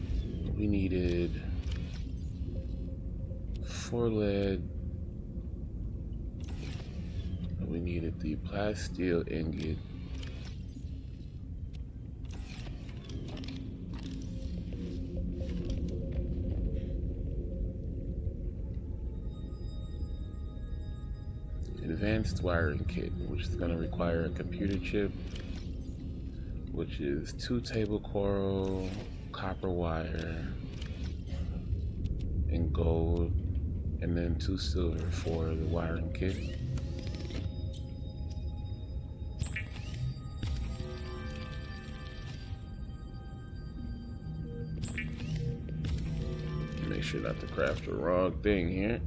We needed 4 lead. We needed the plasteel ingot. Advanced wiring kit, which is going to require a computer chip, which is 2 table coral, copper wire, and gold, and then 2 silver for the wiring kit. Make sure not to craft the wrong thing here.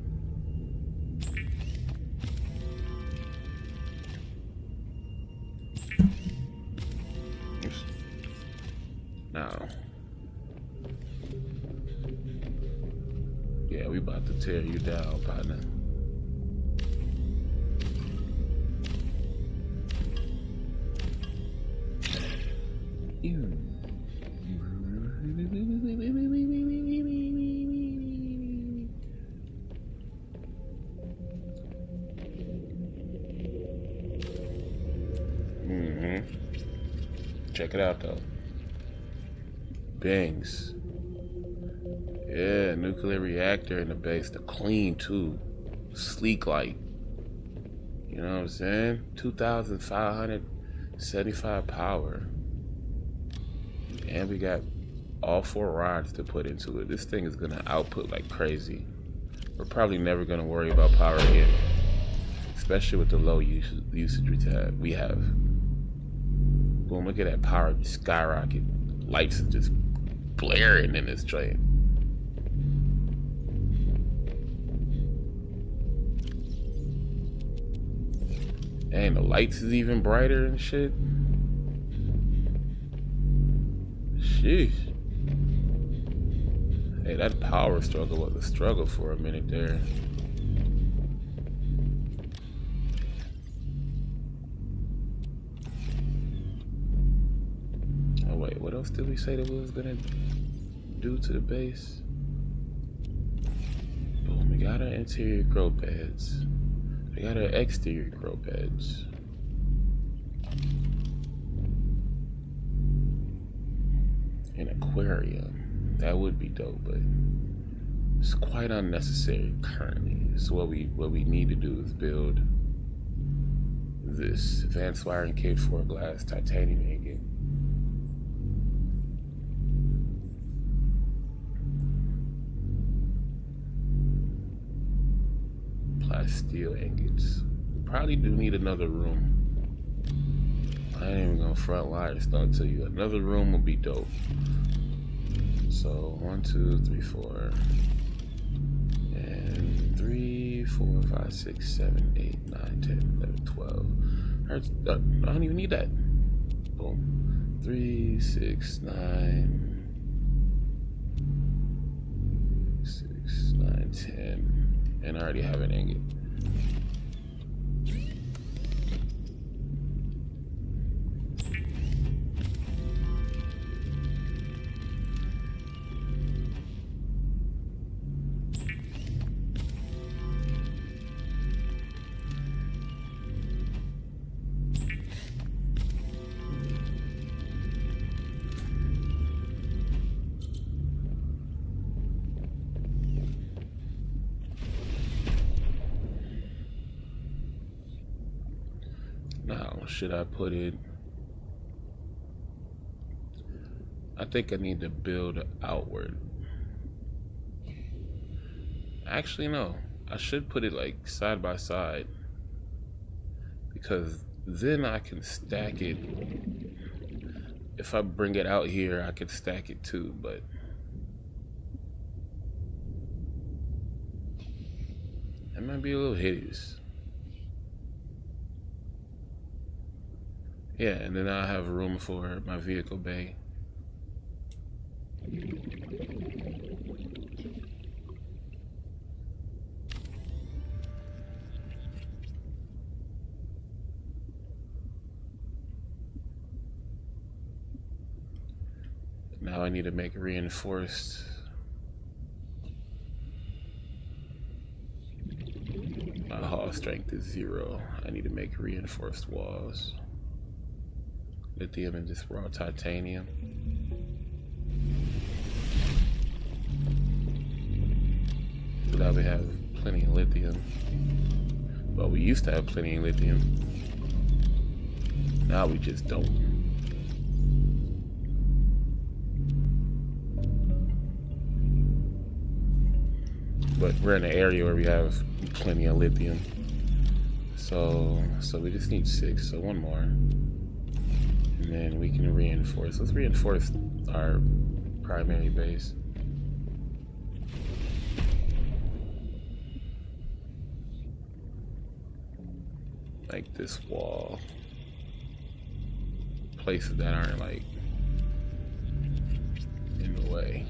Oops. Now, yeah, we about to tear you down, partner. Check it out though. Bangs. Yeah, nuclear reactor in the base. The clean too. Sleek light. You know what I'm saying? 2,575 power. And we got all 4 rods to put into it. This thing is gonna output like crazy. We're probably never gonna worry about power again. Especially with the low usage we have. Boom, look at that power skyrocket. Lights is just blaring in this joint. And the lights is even brighter and shit. Sheesh. Hey, that power struggle was a struggle for a minute there. Oh wait, what else did we say that we was gonna do to the base? Boom, we got our interior grow beds. We got our exterior grow beds. An aquarium. That would be dope, but it's quite unnecessary currently. So what we need to do is build this advanced wiring kit for glass titanium ingot. Steel ingots. Probably do need another room. I ain't even gonna front lie and start to you. Another room would be dope. So 1, 2, 3, 4, and 3, 4, 5, 6, 7, 8, 9, 10, 11, 12. I don't even need that. Boom. 3, 6, 9, 6, 9, 10, and I already have an ingot. Now, should I put it? I think I need to build outward. Actually, no. I should put it like side by side, because then I can stack it. If I bring it out here, I can stack it too, but it might be a little hideous. Yeah, and then I have room for my vehicle bay. Now I need to make reinforced. My hull strength is 0. I need to make reinforced walls. Lithium and just raw titanium. Now we have plenty of lithium. Well, we used to have plenty of lithium. Now we just don't. But we're in an area where we have plenty of lithium. So we just need 6, so 1 more. And then we can reinforce. Let's reinforce our primary base. Like this wall. Places that aren't like in the way.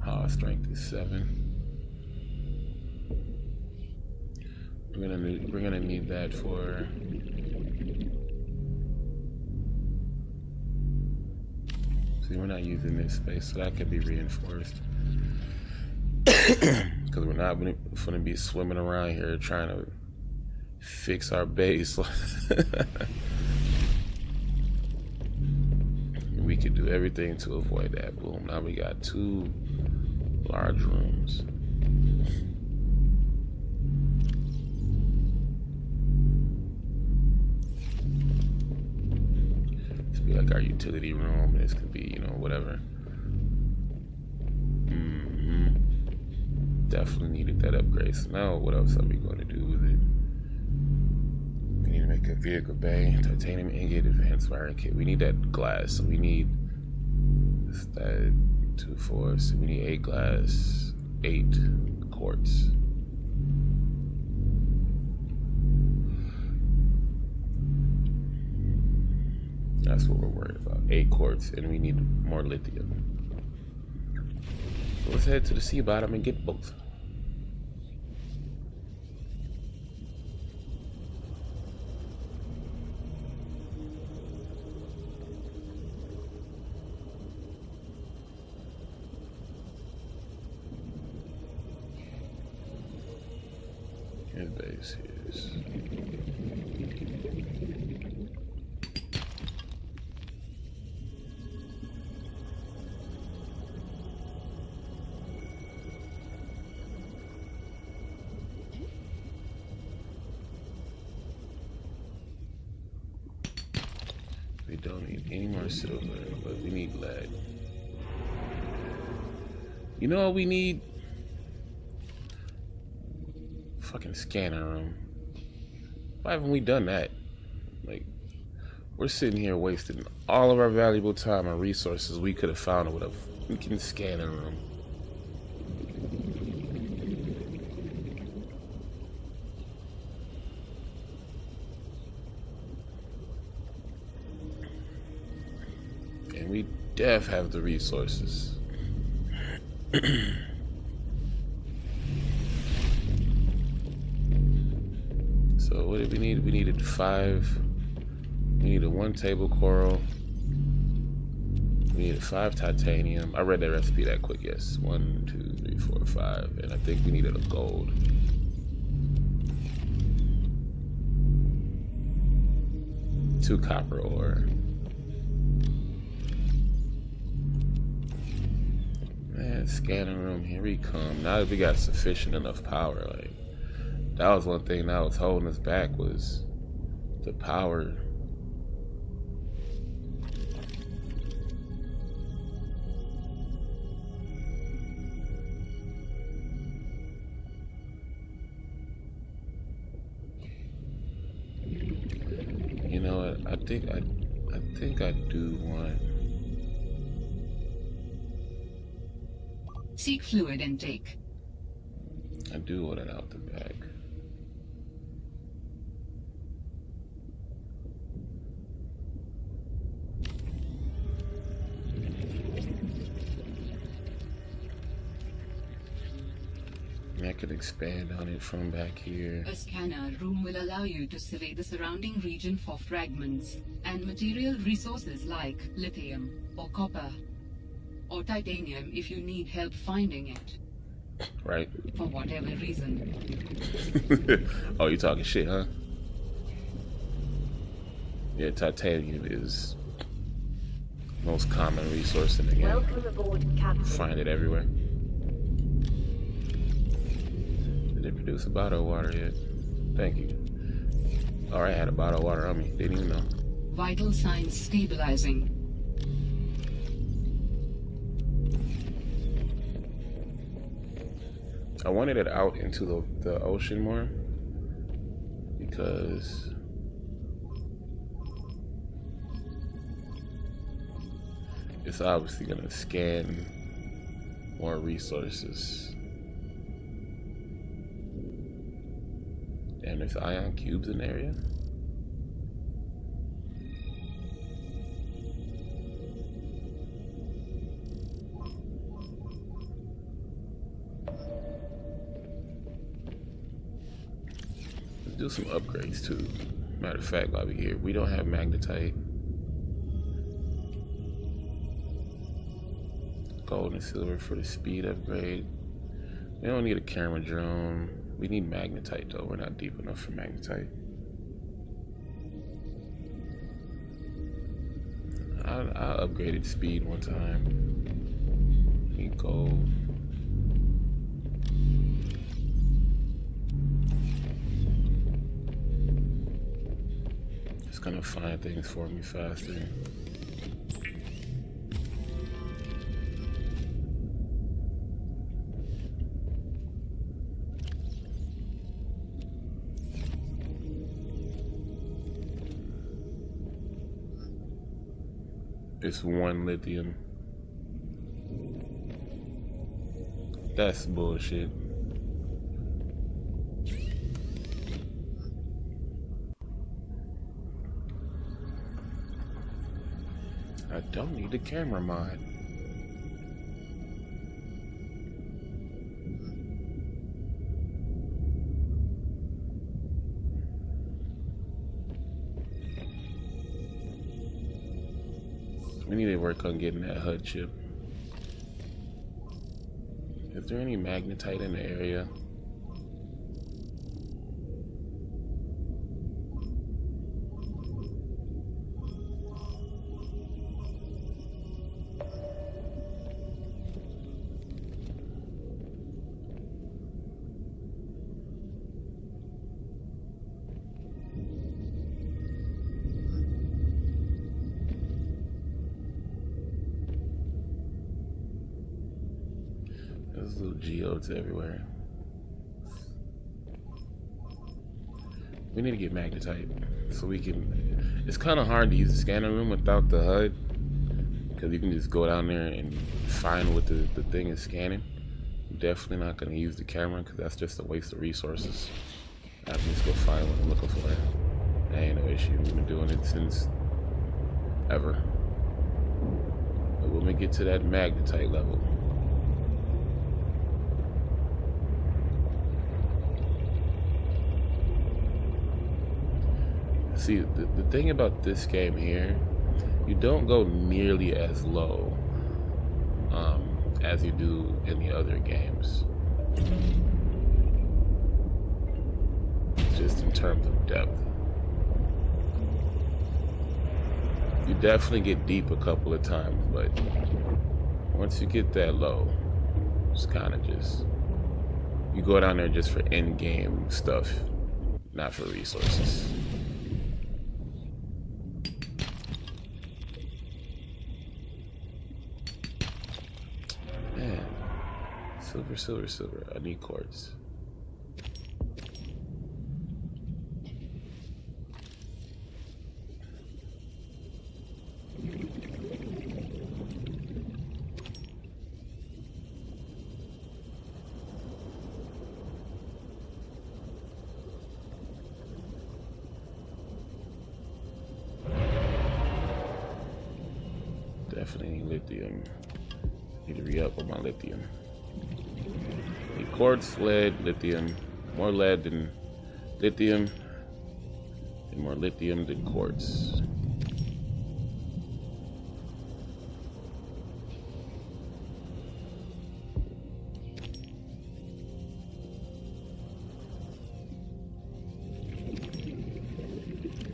Hull strength is 7. We're gonna need that for see, we're not using this space, so that could be reinforced. Because we're not gonna be swimming around here trying to fix our base. We could do everything to avoid that. Boom. Now we got 2 large rooms. This could be like our utility room. This could be, you know, whatever. Definitely needed that upgrade. So now what else are we going to do with it? We need to make a vehicle bay, titanium ingot, advanced wiring kit. We need that glass, so we need that 2, 4, so we need 8 glass, 8 quartz. That's what we're worried about. 8 quartz, and we need more lithium. So let's head to the sea bottom and get both. His base is don't need any more silver, but we need lead. You know what we need? Fucking scanner room. Why haven't we done that? Like, we're sitting here wasting all of our valuable time and resources we could have found with a fucking scanner room. And we def have the resources. So what did we need? We needed 5. We needed 1 table coral. We needed 5 titanium. I read that recipe that quick, yes. 1, 2, 3, 4, 5. And I think we needed a gold. Two copper ore. Man, scanning room, here we come. Now that we got sufficient enough power, like, that was one thing that was holding us back, was the power. You know what? I think I do want. Seek fluid intake. I do want it out the back. And I could expand on it from back here. A scanner room will allow you to survey the surrounding region for fragments and material resources like lithium or copper or titanium if you need help finding it. Right? For whatever reason. Oh, you talking shit, huh? Yeah, titanium is the most common resource in the game. Welcome aboard, Captain. Find it everywhere. Did they produce a bottle of water yet? Thank you. Alright, I had a bottle of water on me. Didn't even know. Vital signs stabilizing. I wanted it out into the ocean more because it's obviously going to scan more resources. And there's ion cubes in the area. Do some upgrades too. Matter of fact, while we're here, we don't have magnetite. Gold and silver for the speed upgrade. We don't need a camera drone. We need magnetite though. We're not deep enough for magnetite. I upgraded speed one time. Need gold. Gonna find things for me faster. It's 1 lithium. That's bullshit. I don't need the camera mod. We need to work on getting that HUD chip. Is there any magnetite in the area? There's little geodes everywhere. We need to get magnetite so we can. It's kind of hard to use the scanner room without the HUD because you can just go down there and find what the thing is scanning. I'm definitely not going to use the camera because that's just a waste of resources. I can just go find what I'm looking for. That ain't no issue. We've been doing it since ever. But when we get to that magnetite level, see, the thing about this game here, you don't go nearly as low as you do in the other games. Just in terms of depth. You definitely get deep a couple of times, but once you get that low, it's kind of just, you go down there just for in-game stuff, not for resources. Man, silver, silver, silver. I need quartz. Definitely need lithium. Need to re-up on my lithium. Need quartz, lead, lithium. More lead than lithium. And more lithium than quartz.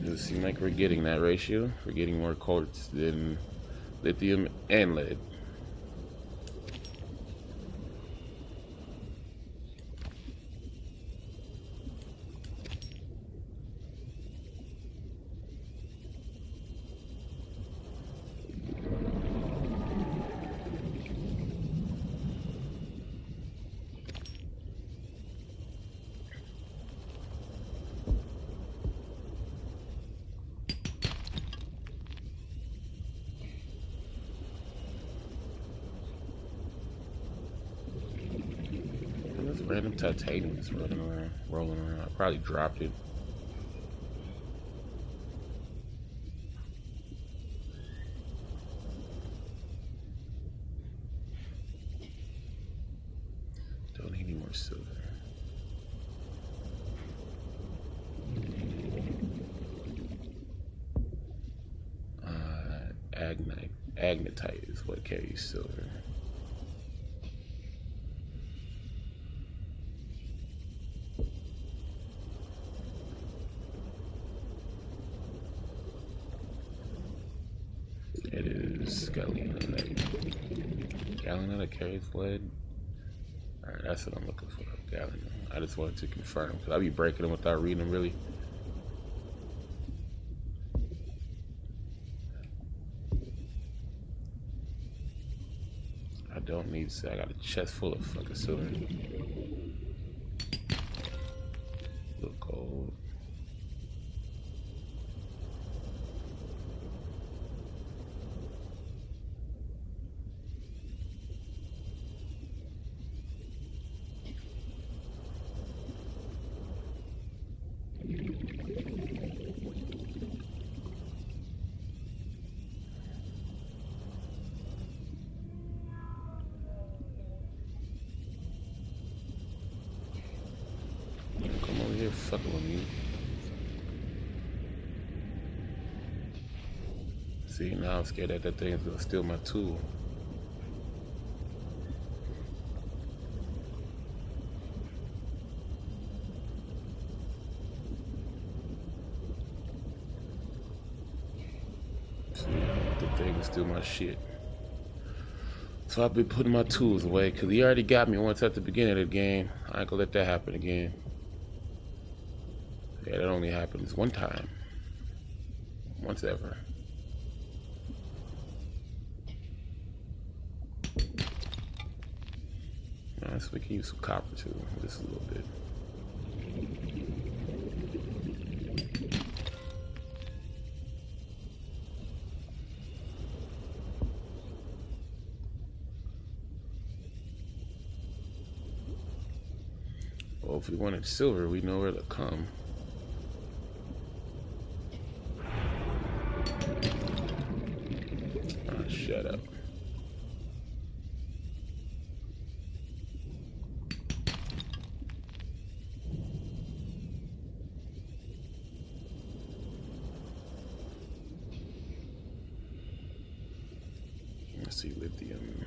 Does it seem like we're getting that ratio? We're getting more quartz than lithium and lead. Random titanium is rolling around. I probably dropped it. Don't need any more silver. Agnetite is what carries silver. It is galena. Galena that carries lead. Alright, that's what I'm looking for. Galena. I just wanted to confirm because I'll be breaking them without reading them really. I don't need to. I got a chest full of fucking silver. Little gold. Fucking with me. See, now I'm scared that thing is gonna steal my tool. See, I don't want the thing to steal my shit. So I've been putting my tools away because he already got me once at the beginning of the game. I ain't gonna let that happen again. Yeah, that only happens one time. Once ever. Nice, we can use some copper too, just a little bit. Well, if we wanted silver, we know where to come. Oh, shut up. Let's see, lithium.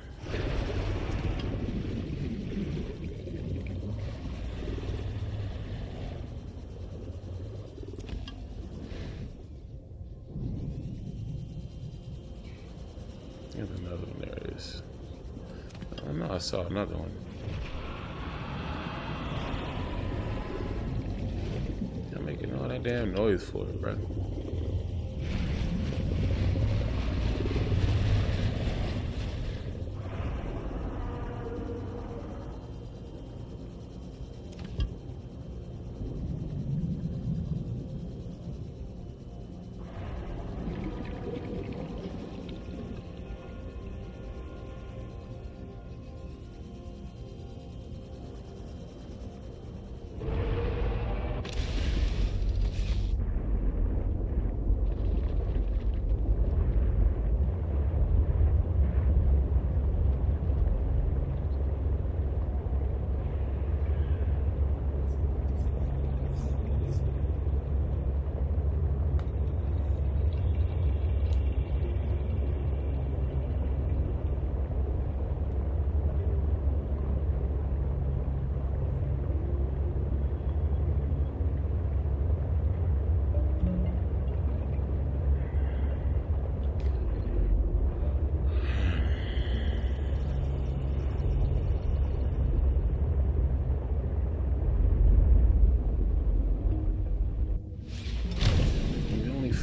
There's another one. There it is. Oh no, I saw another one. I'm making all that damn noise for it, bro.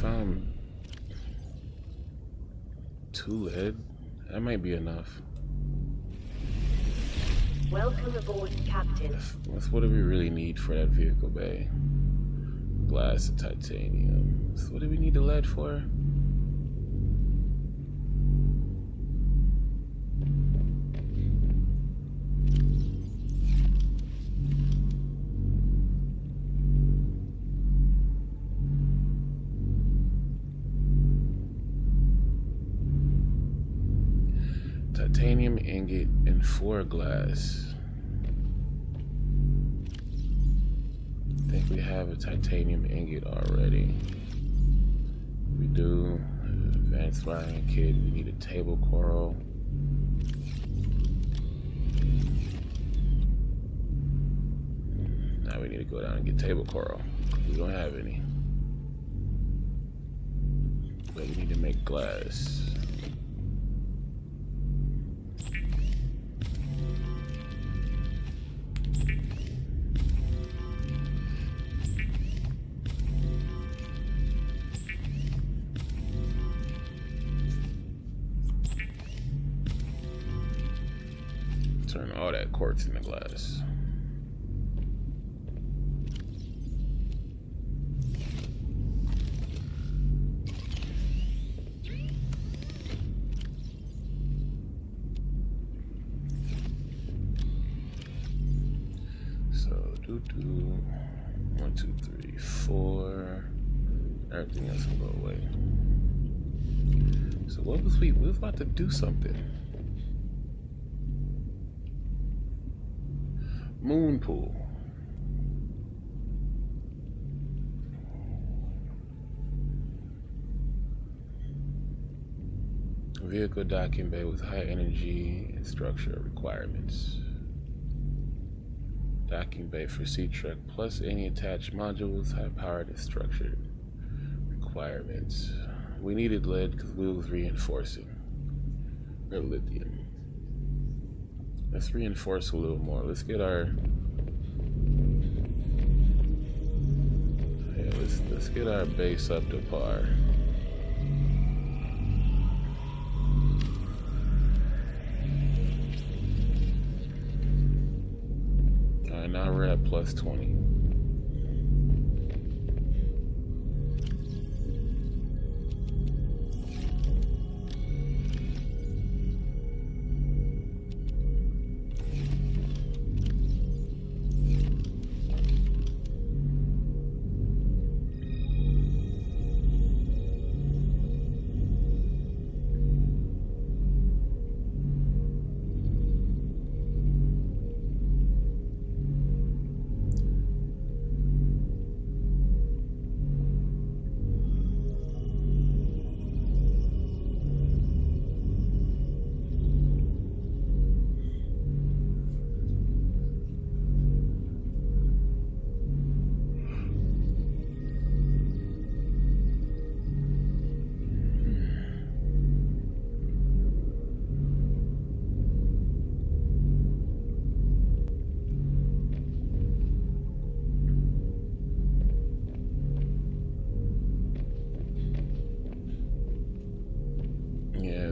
Found 2 lead. That might be enough. Welcome aboard, Captain. What do we really need for that vehicle bay? Glass and titanium. So what do we need the lead for? Titanium ingot and 4 glass. I think we have a titanium ingot already. We do. Advanced wiring kit. We need a table coral. Now we need to go down and get table coral. We don't have any. But we need to make glass. Turn all that quartz into glass. So do 1, 2, 3, 4. Everything else will go away. So what was we was about to do something. Moon pool. Vehicle docking bay with high energy and structure requirements. Docking bay for C-Truck plus any attached modules, high powered and structured requirements. We needed lead because we was reinforcing. Or lithium. Let's reinforce a little more. Let's get our let's get our base up to par. Alright, now we're at plus 20.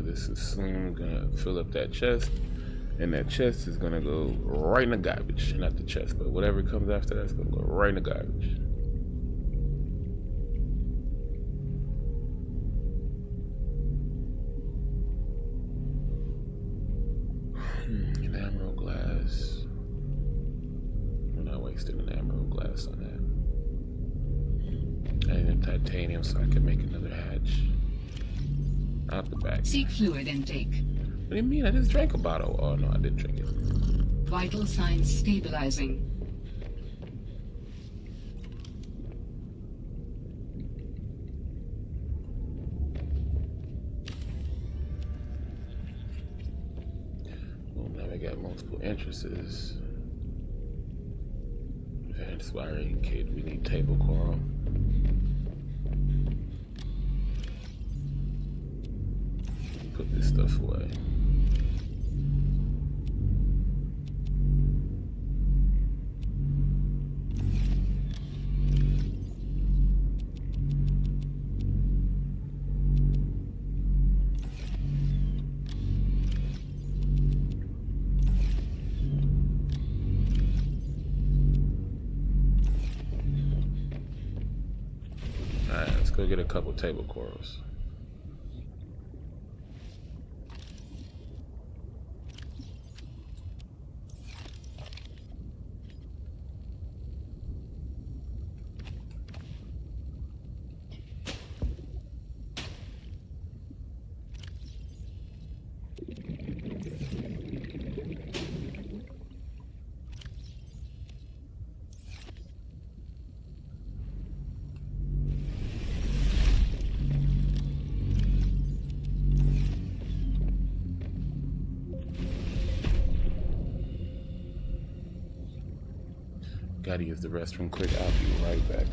This is soon gonna fill up that chest, and that chest is gonna go right in the garbage. Not the chest, but whatever comes after that's gonna go right in the garbage. Enameled glass. We're not wasting an emerald glass on that. And titanium so I can make another hatch. Out the back. Seek fluid intake. What do you mean? I just drank a bottle. Oh no, I didn't drink it. Vital signs stabilizing. Well, now we got multiple entrances. Advanced wiring kit. We need table coral. Put this stuff away. Alright, let's go get a couple table corals. Gotta use the restroom quick. I'll be right back.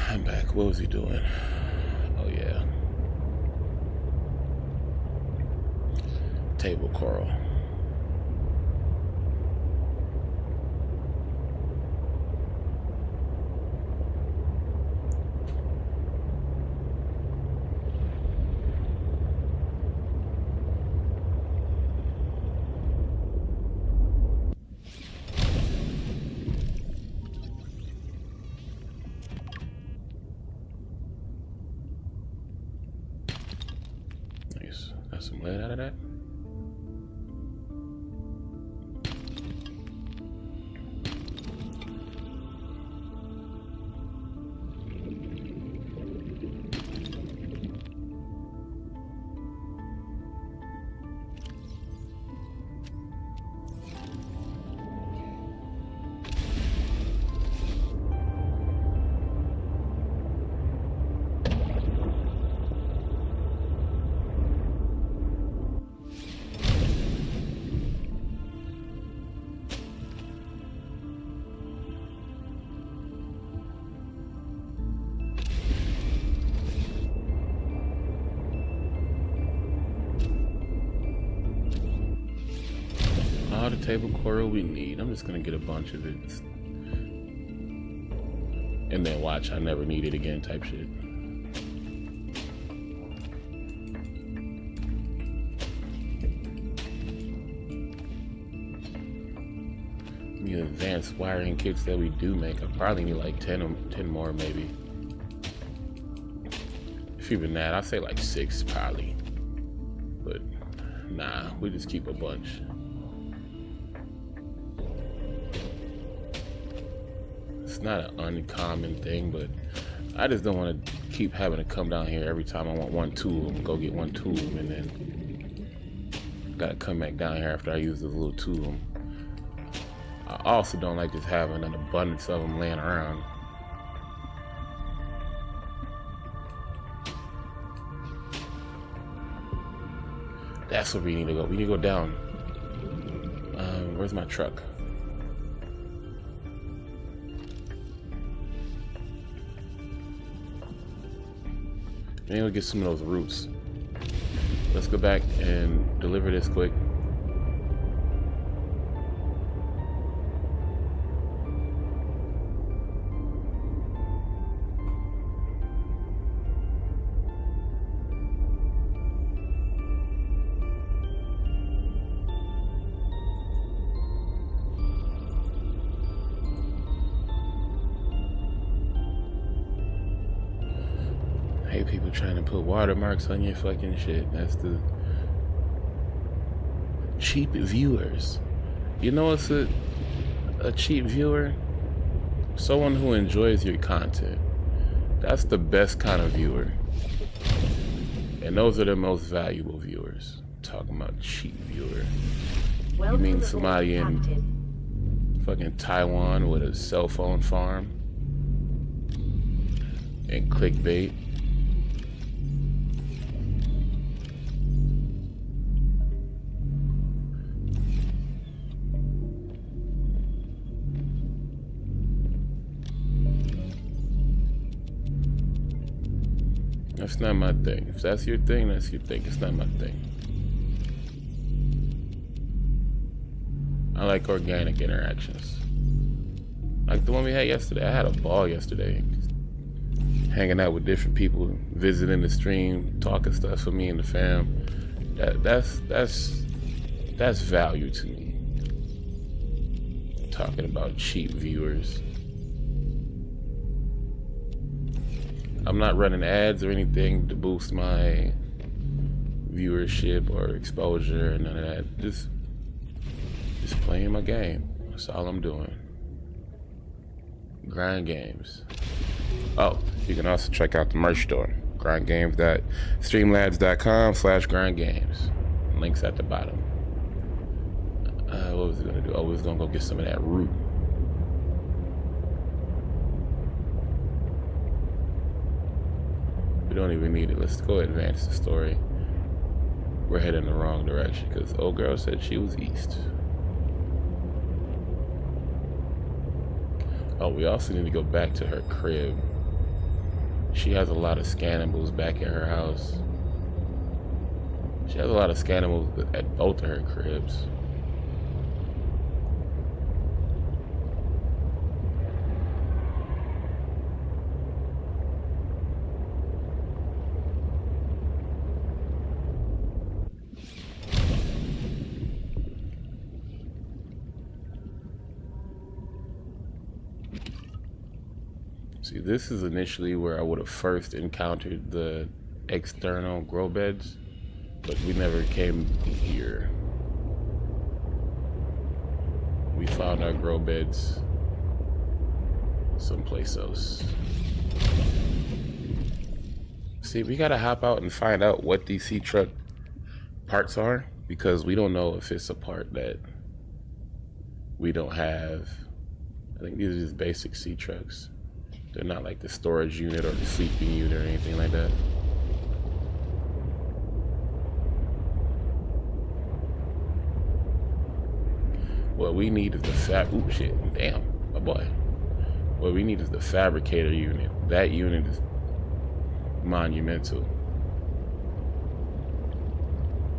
I'm back. What was he doing? Oh yeah. Table coral. Nice. Got some lead out of that. All the table coral we need. I'm just gonna get a bunch of it. And then watch, I never need it again type shit. The advanced wiring kits that we do make, I probably need like 10 more maybe. If even that, I'd say like 6 probably. But nah, we just keep a bunch. It's not an uncommon thing, but I just don't want to keep having to come down here every time I want one tool and go get one tool and then gotta come back down here after I use this little tool. I also don't like just having an abundance of them laying around. That's where we need to go. We need to go down. Where's my truck? Maybe we'll get some of those roots. Let's go back and deliver this quick. Hate people trying to put watermarks on your fucking shit. That's the cheap viewers. You know what's a cheap viewer? Someone who enjoys your content. That's the best kind of viewer. And those are the most valuable viewers. Talking about cheap viewer. You mean somebody in fucking Taiwan with a cell phone farm and clickbait? That's not my thing. If that's your thing, that's your thing. It's not my thing. I like organic interactions. Like the one we had yesterday. I had a ball yesterday. Hanging out with different people, visiting the stream, talking stuff for me and the fam. That's value to me. Talking about cheap viewers. I'm not running ads or anything to boost my viewership or exposure and none of that. Just playing my game. That's all I'm doing. Grind games. Oh, you can also check out the merch store. grindgames.streamlabs.com/grindgames. Links at the bottom. What was it gonna do? Oh, we was gonna go get some of that root. We don't even need it. Let's go advance the story. We're heading in the wrong direction because old girl said she was east. Oh, we also need to go back to her crib. She has a lot of scannables back at her house. She has a lot of scannables at both of her cribs. See, this is initially where I would have first encountered the external grow beds, but we never came here. We found our grow beds someplace else. See, we gotta hop out and find out what these sea truck parts are, because we don't know if it's a part that we don't have. I think these are just basic sea trucks. They're not like the storage unit or the sleeping unit or anything like that. What we need is the ooh, shit, damn, my boy. What we need is the fabricator unit. That unit is monumental.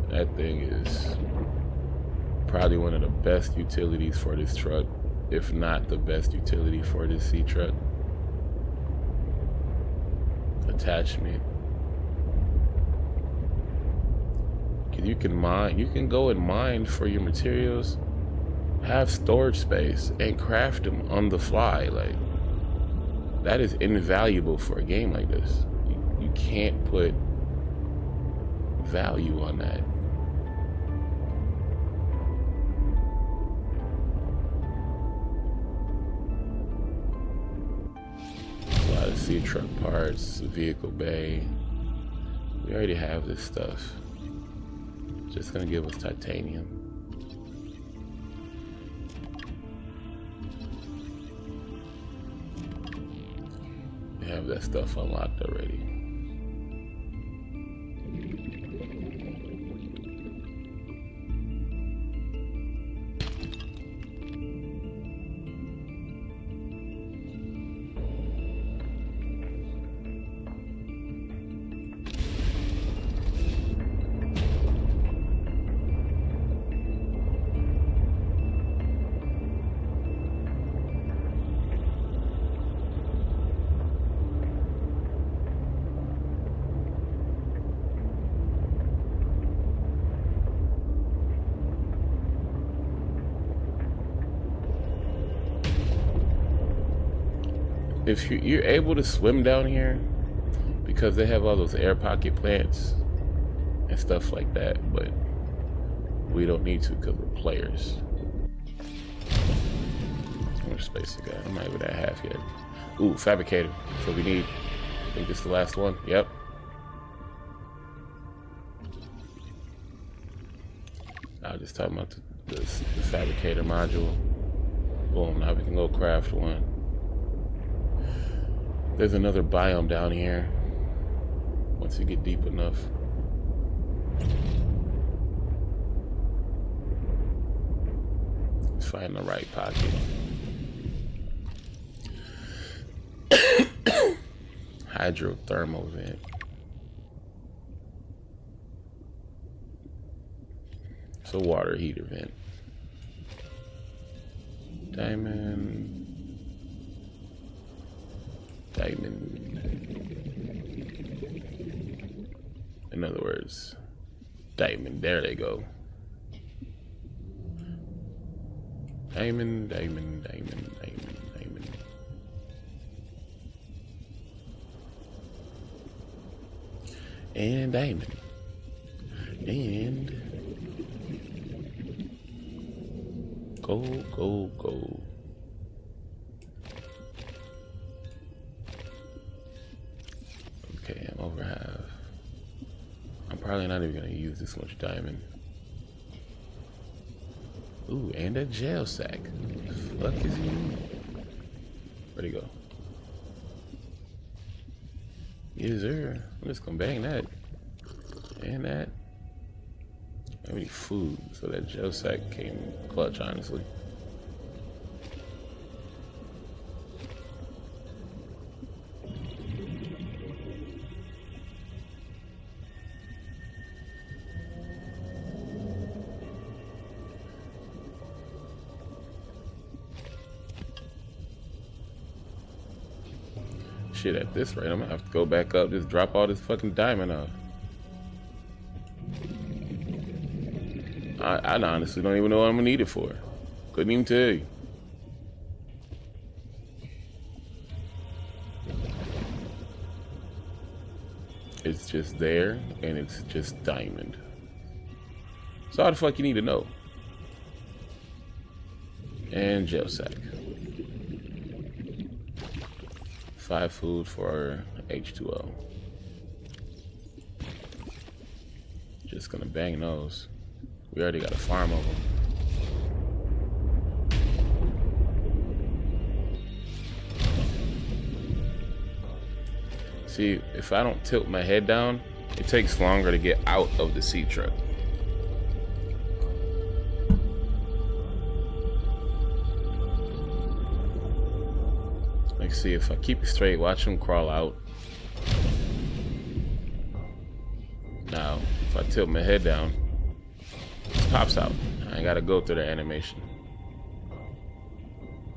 That thing is probably one of the best utilities for this truck, if not the best utility for this sea truck. Attachment. You can mine, you can go and mine for your materials, have storage space, and craft them on the fly. Like, that is invaluable for a game like this. You can't put value on that. A lot of sea truck parts, vehicle bay. We already have this stuff. Just gonna give us titanium. We have that stuff unlocked already. If you're able to swim down here, because they have all those air pocket plants and stuff like that, but we don't need to because we're players. How much space we got? I'm not even at half yet. Ooh, fabricator. So we need, I think this is the last one. Yep. I was just talking about the fabricator module. Boom, now we can go craft one. There's another biome down here once you get deep enough. Let's find the right pocket. Hydrothermal vent. It's a water heater vent. Diamond. In other words, diamond. There they go. Diamond. And diamond. And gold. Okay, I'm over half. I'm probably not even gonna use this much diamond. Ooh, and a jail sack. The fuck is he? Where'd he go? Yes, sir. I'm just gonna bang that. And that. I need food, so that jail sack came clutch, honestly. Shit, at this rate, I'm gonna have to go back up, just drop all this fucking diamond off. I honestly don't even know what I'm gonna need it for. Couldn't even tell you. It's just there, and it's just diamond. So how the fuck you need to know? And gel sack. 5 food for H2O. Just gonna bang those. We already got a farm of them. See, if I don't tilt my head down, it takes longer to get out of the sea truck. Like, see, if I keep it straight, watch them crawl out. Now, if I tilt my head down, it pops out. I ain't gotta go through the animation.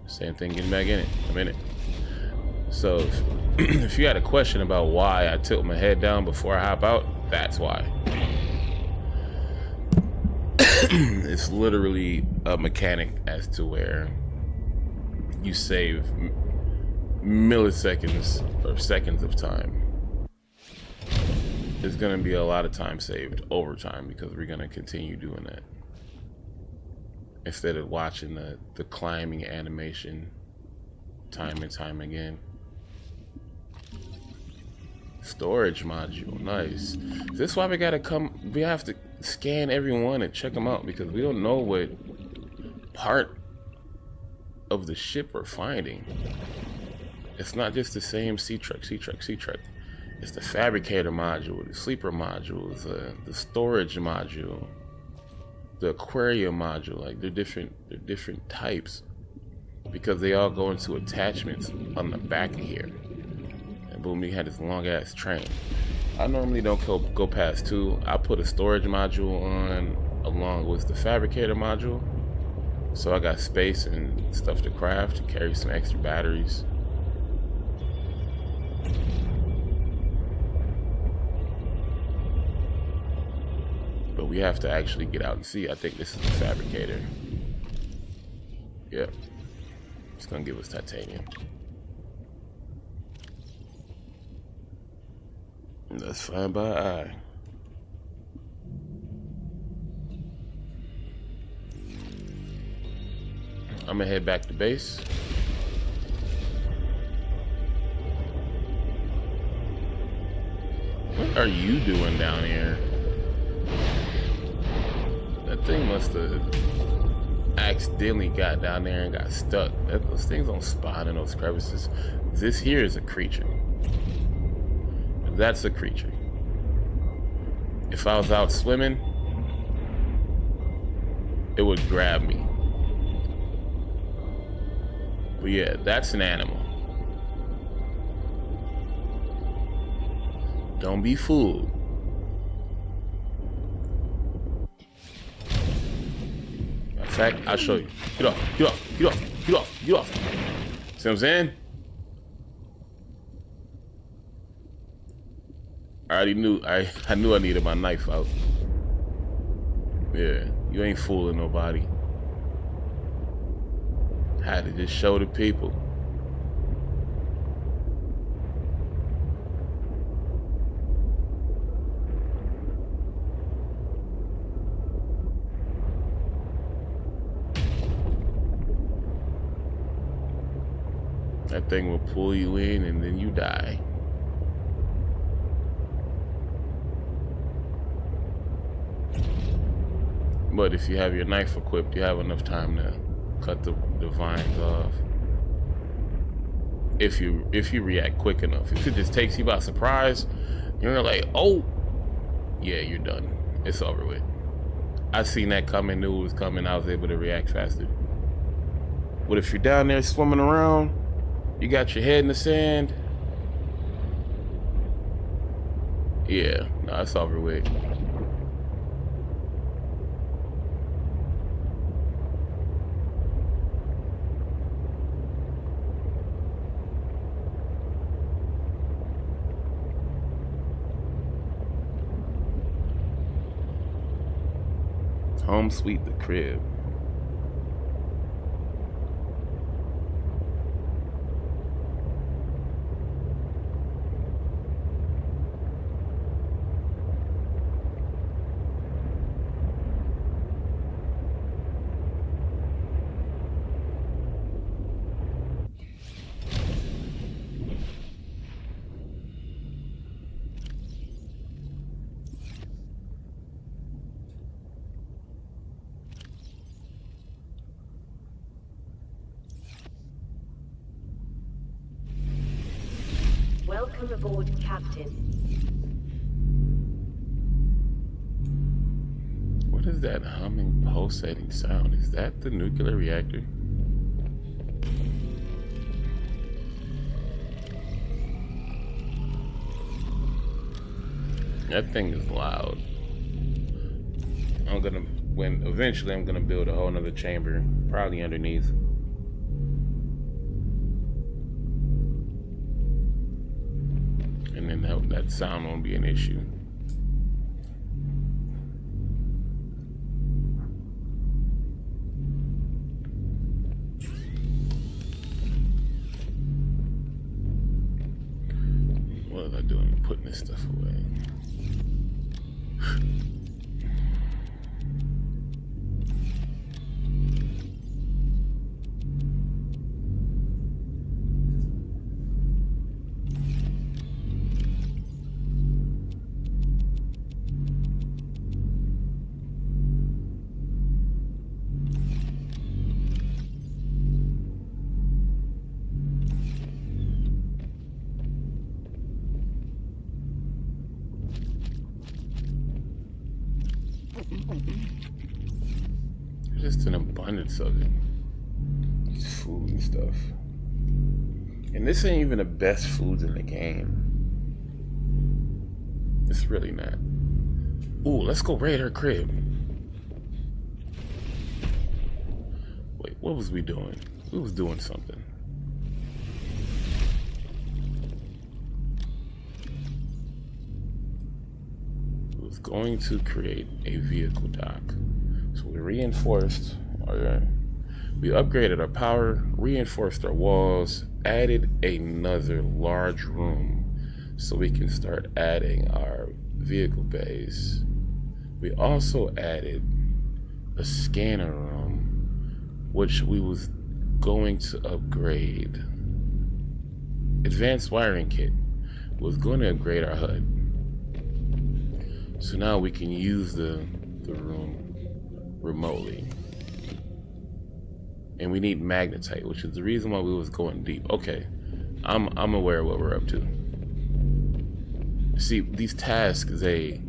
Same thing getting back in it. I'm in it. So, if you had a question about why I tilt my head down before I hop out, that's why. It's literally a mechanic as to where you save milliseconds or seconds of time. There's gonna be a lot of time saved over time because we're gonna continue doing that. Instead of watching the climbing animation time and time again. Storage module, nice. Is this why we have to scan everyone and check them out because we don't know what part of the ship we're finding. It's not just the same sea truck. It's the fabricator module, the sleeper modules, the storage module, the aquarium module. Like they're different types because they all go into attachments on the back of here. And boom, we had this long ass train. I normally don't go past 2. I put a storage module on along with the fabricator module, so I got space and stuff to craft to carry some extra batteries. But we have to actually get out and see. I think this is the fabricator. Yep. It's gonna give us titanium. That's fine by eye. I'm gonna head back to base. What are you doing down here? That thing must have accidentally got down there and got stuck. Those things don't spawn in those crevices. This here is a creature. That's a creature. If I was out swimming, it would grab me. But yeah, that's an animal. Don't be fooled. In fact, I'll show you. Get off, get off, get off, get off, get off. See what I'm saying? I already knew, I knew I needed my knife out. Yeah, you ain't fooling nobody. Had to just show the people. That thing will pull you in and then you die. But if you have your knife equipped, you have enough time to cut the vines off. If you react quick enough. If it just takes you by surprise, you're like, oh, yeah, you're done. It's over with. I seen that coming, knew it was coming, I was able to react faster. But if you're down there swimming around, you got your head in the sand, yeah, no, it's over with. Home sweet the crib. Welcome aboard, Captain. What is that humming, pulsating sound? Is that the nuclear reactor? That thing is loud. Eventually I'm gonna build a whole nother chamber, probably underneath. And then that sound won't be an issue. What was I doing? Putting this stuff away. Just an abundance of it. It's food and stuff. And this ain't even the best foods in the game. It's really not. Ooh, let's go raid her crib. Wait, what was we doing? We was doing something. We was going to create a vehicle dock. So we reinforced we upgraded our power, reinforced our walls, added another large room so we can start adding our vehicle bays. We also added a scanner room, which we was going to upgrade. Advanced wiring kit was going to upgrade our HUD. So now we can use the room remotely. And we need magnetite, which is the reason why we was going deep. Okay, I'm aware of what we're up to. See, these tasks, they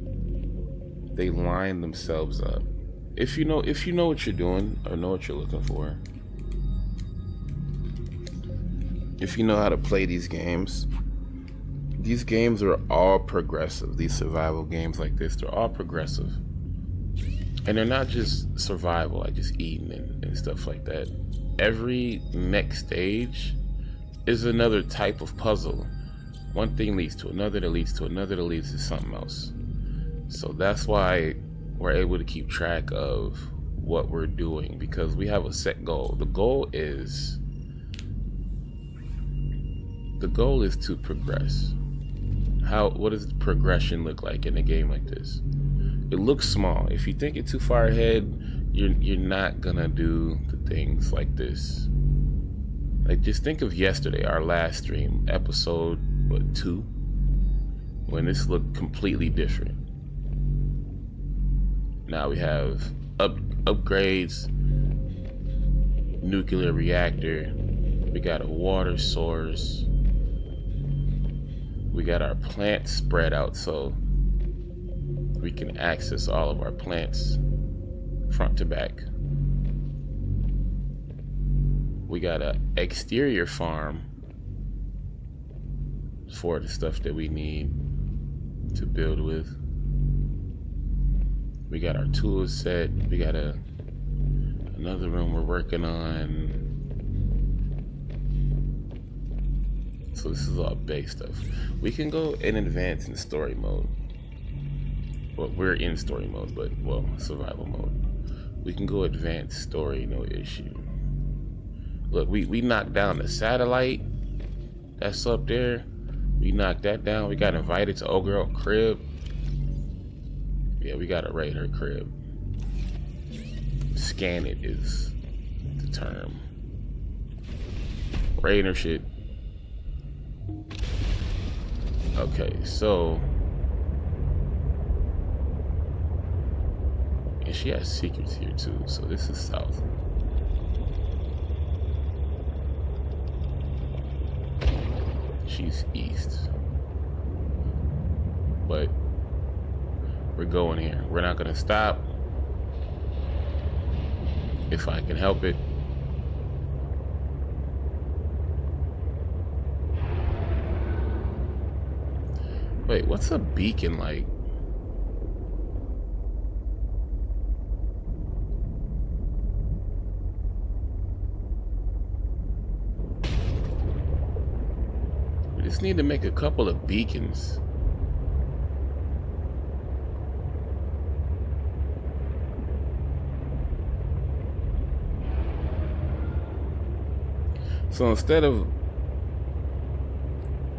line themselves up. If you know what you're doing or know what you're looking for, if you know how to play these games are all progressive. These survival games like this, they're all progressive. And they're not just survival, like just eating and stuff like that. Every next stage is another type of puzzle. One thing leads to another, that leads to another, that leads to something else. So that's why we're able to keep track of what we're doing, because we have a set goal. The goal is to progress. What does progression look like in a game like this? It looks small. If you think it too far ahead, you're not gonna do the things like this. Like, just think of yesterday, our last stream, episode 2, when this looked completely different. Now we have upgrades, nuclear reactor, we got a water source, we got our plants spread out so we can access all of our plants front to back. We got an exterior farm for the stuff that we need to build with. We got our tools set. We got another room we're working on. So this is all base stuff. We can go in advance in story mode. Well, we're in story mode, but, well, survival mode. We can go advanced story, no issue. Look, we knocked down the satellite that's up there. We knocked that down. We got invited to old girl crib. Yeah, we gotta raid her crib. Scan it is the term. Raid her shit. Okay, so and she has secrets here too, so this is south. She's east. But we're going here. We're not gonna stop if I can help it. Wait, what's a beacon like? We just need to make a couple of beacons. So instead of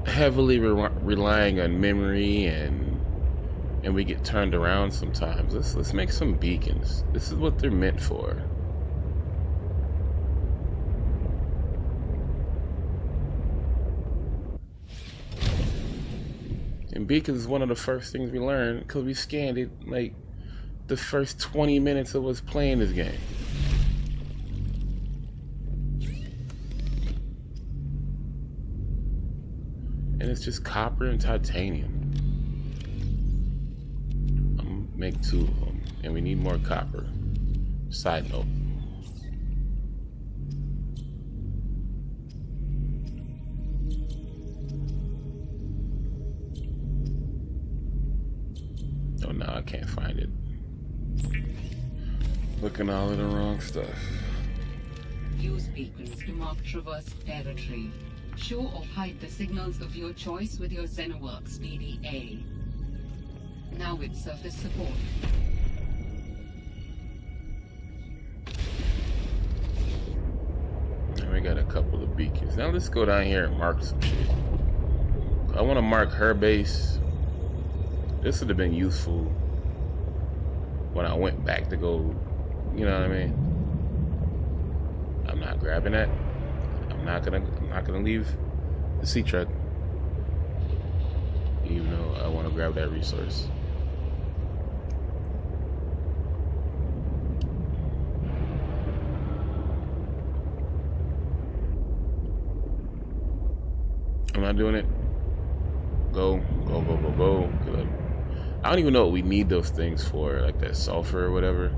heavily relying on memory and we get turned around sometimes, let's make some beacons. This is what they're meant for. And beacons is one of the first things we learned because we scanned it like the first 20 minutes of us playing this game. And it's just copper and titanium. I'm gonna make 2 of them, and we need more copper. Side note. Oh, no, I can't find it. Looking all at the wrong stuff. Use beacons to mark traverse territory. Show or hide the signals of your choice with your Xenoworks PDA. Now with surface support. And we got a couple of beacons. Now let's go down here and mark some shit. I want to mark her base. This would have been useful when I went back to go, you know what I mean? I'm not grabbing that. I'm not gonna leave the sea truck, even though I want to grab that resource. Am I doing it? Go. Good. I don't even know what we need those things for, like that sulfur or whatever.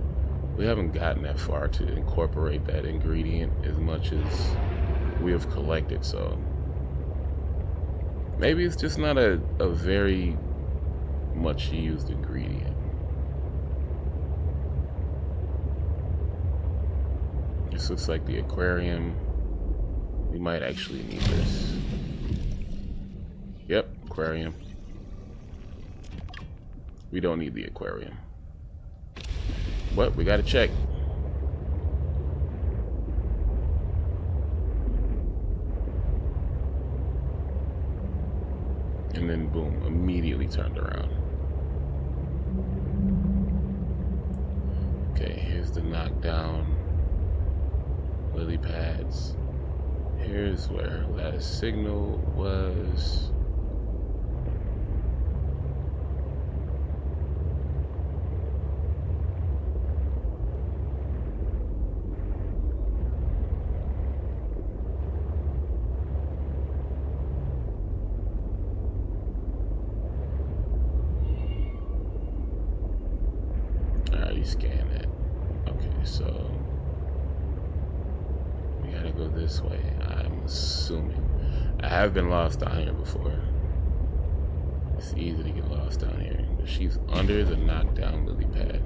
We haven't gotten that far to incorporate that ingredient as much as we have collected, so maybe it's just not a very much used ingredient. This looks like the aquarium. We might actually need this. Yep, aquarium. We don't need the aquarium. But we gotta check. And then boom, immediately turned around. Okay, here's the knockdown lily pads. Here's where last signal was. Scan it. Okay, so we gotta go this way. I'm assuming. I have been lost down here before. It's easy to get lost down here. But she's under the knockdown lily pad.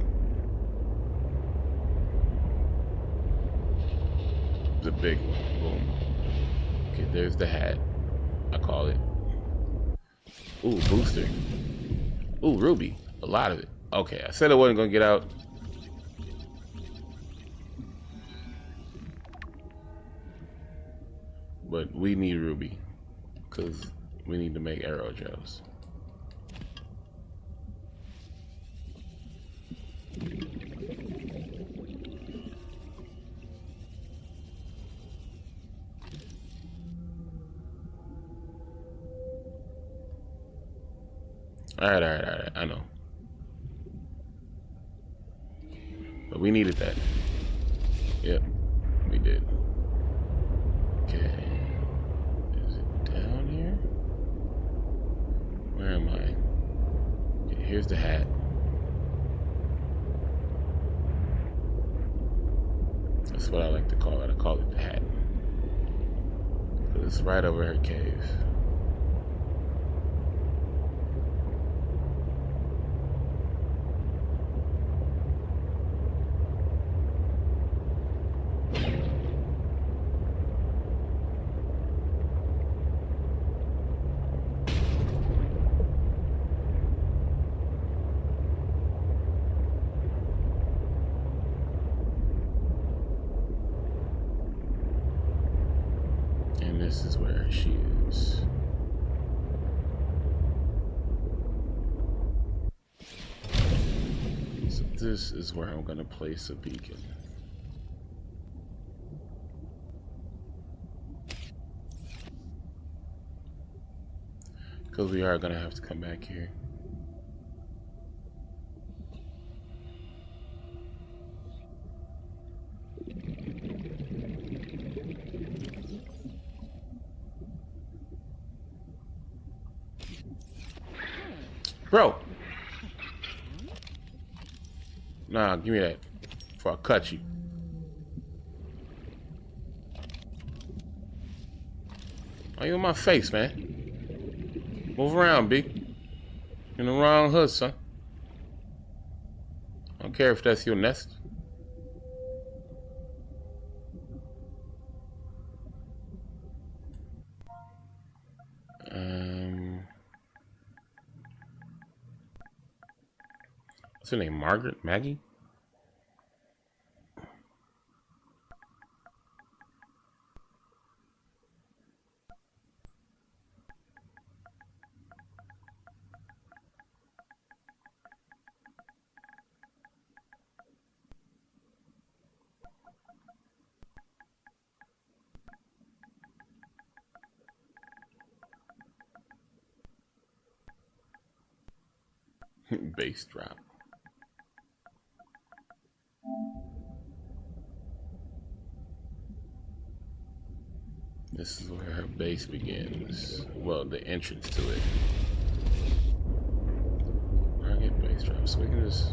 The big one. Boom. Okay, there's the hat. I call it. Ooh, booster. Ooh, ruby. A lot of it. Okay, I said I wasn't gonna get out. we need ruby because we need to make aerogels. All right. I know. But we needed that. Yep, we did. Okay. Is it down here? Where am I? Okay, here's the hat. That's what I like to call it. I call it the hat. It's right over her cave. This is where she is. So this is where I'm gonna place a beacon. Because we are gonna have to come back here. Bro! Nah, give me that before I cut you. Why you in my face, man? Move around, B. In the wrong hood, son. I don't care if that's your nest. What's her name? Margaret? Maggie? Base drop. This is where her base begins. Well, the entrance to it. Target base drop. So we can just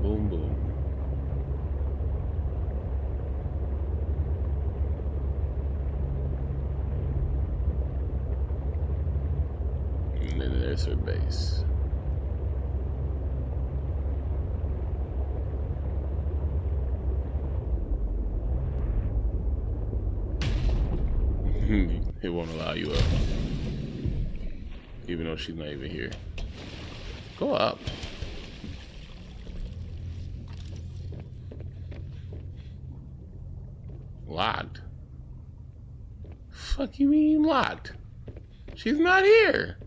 boom, boom. And then there's her base. It won't allow you up. Even though she's not even here. Go up. Locked. Fuck you mean locked? She's not here.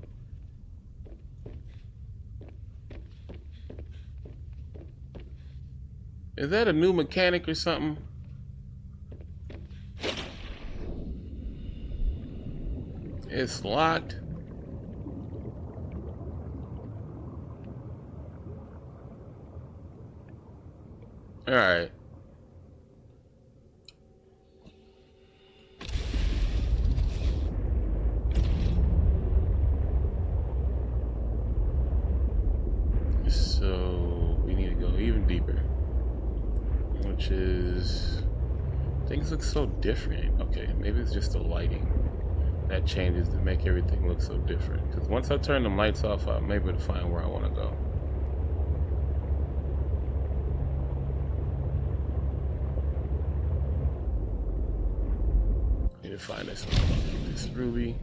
Is that a new mechanic or something? It's locked. All right. So we need to go even deeper, which is, things look so different. Okay, maybe it's just the lighting that changes to make everything look so different. Because once I turn the lights off, I'm able to find where I want to go. Need to find this one. This ruby.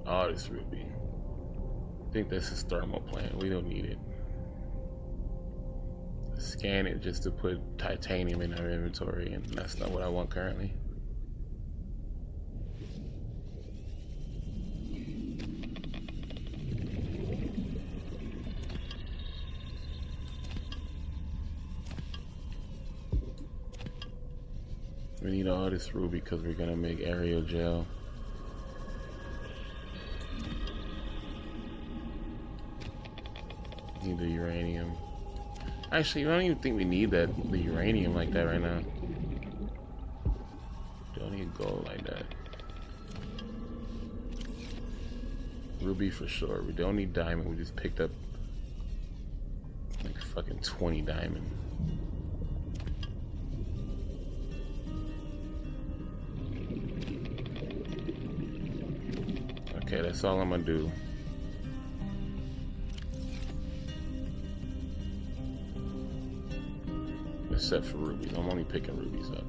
Oh, this ruby. I think this is thermal plant. We don't need it. Scan it just to put titanium in our inventory, and that's not what I want currently. We need all this ruby because we're gonna make aerial gel. Need the uranium. Actually, I don't even think we need the uranium like that right now. Don't need gold like that. Ruby for sure. We don't need diamond. We just picked up like fucking 20 diamond. Okay, that's all I'm gonna do. Except for rubies. I'm only picking rubies up.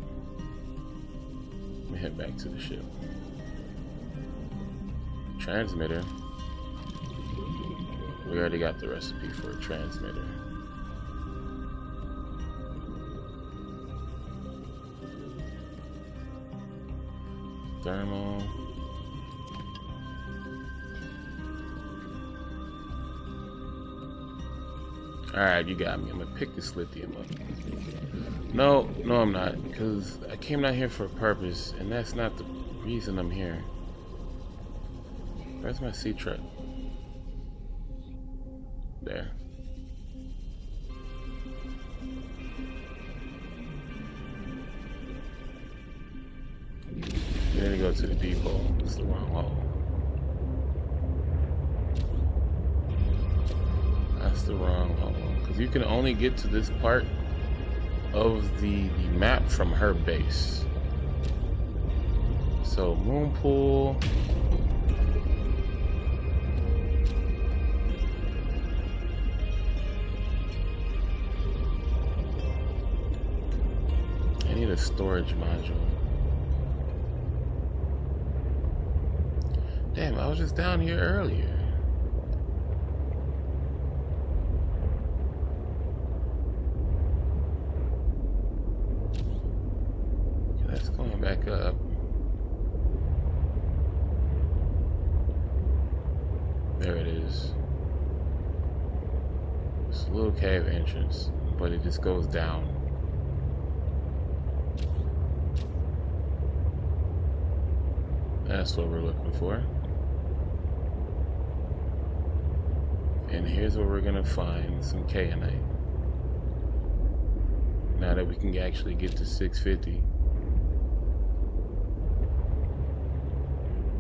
Let me head back to the ship. Transmitter. We already got the recipe for a transmitter. Thermal. Alright, you got me. I'm gonna pick this lithium up. No, I'm not. Because I came down here for a purpose, and that's not the reason I'm here. Where's my sea truck? There. You need to go to the depot. It's the wrong hole. That's the wrong hole. Because you can only get to this part of the map from her base. So, moon pool. I need a storage module. Damn, I was just down here earlier. Okay, that's going back up. There it is. It's a little cave entrance, but it just goes down. That's what we're looking for. And here's where we're gonna find some kayanite. Now that we can actually get to 650.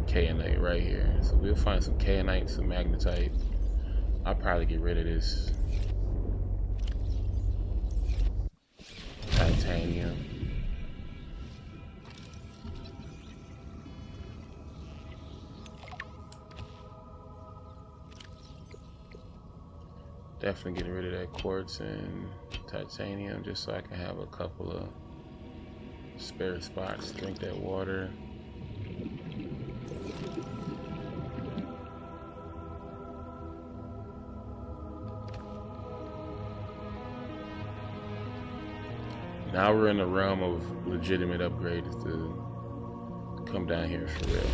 Kayanite right here. So we'll find some kayanite, some magnetite. I'll probably get rid of this titanium. Definitely getting rid of that quartz and titanium just so I can have a couple of spare spots to drink that water. Now we're in the realm of legitimate upgrades to come down here for real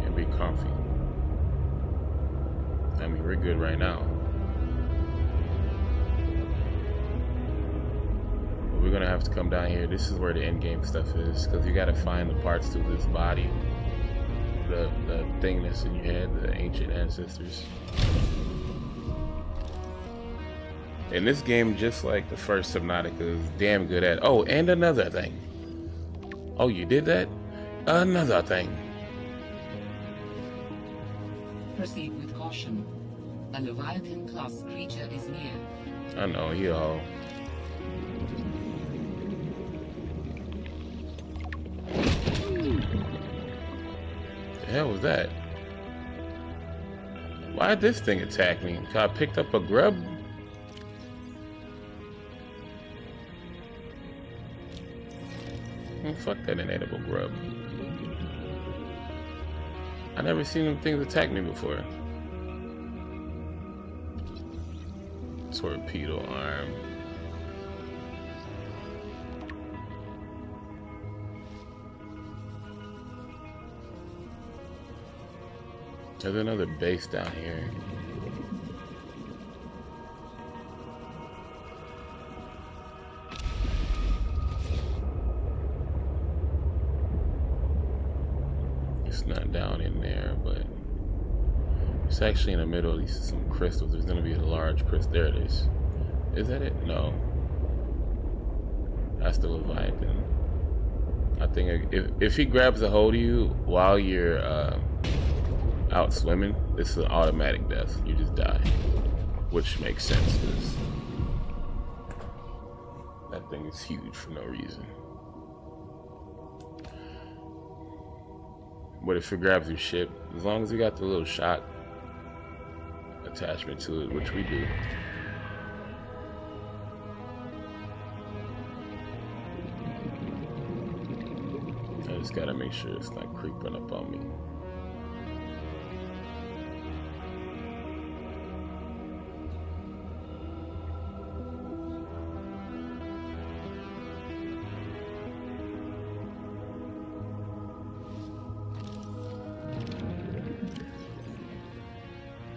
and be comfy. I mean, we're good right now. But we're gonna have to come down here. This is where the end game stuff is, because you gotta find the parts to this body, the thing that's in your head, the ancient ancestors. And this game, just like the first Subnautica, is damn good at. Oh, and another thing. Oh, you did that? Another thing. Proceed with caution. A Leviathan-class creature is near. I know, he all. The hell was that? Why'd this thing attack me? 'Cause I picked up a grub? Oh, fuck that inedible grub. I never seen them things attack me before. Torpedo arm. There's another base down here. It's not down in there, but it's actually in the middle of these some crystals. There's gonna be a large crystal. There it is. Is that it? No. That's the Leviathan. I think if he grabs a hold of you while you're out swimming, this is an automatic death. You just die, which makes sense because that thing is huge for no reason. But if it grabs your ship, as long as you got the little shot attachment to it, which we do. I just gotta make sure it's not creeping up on me.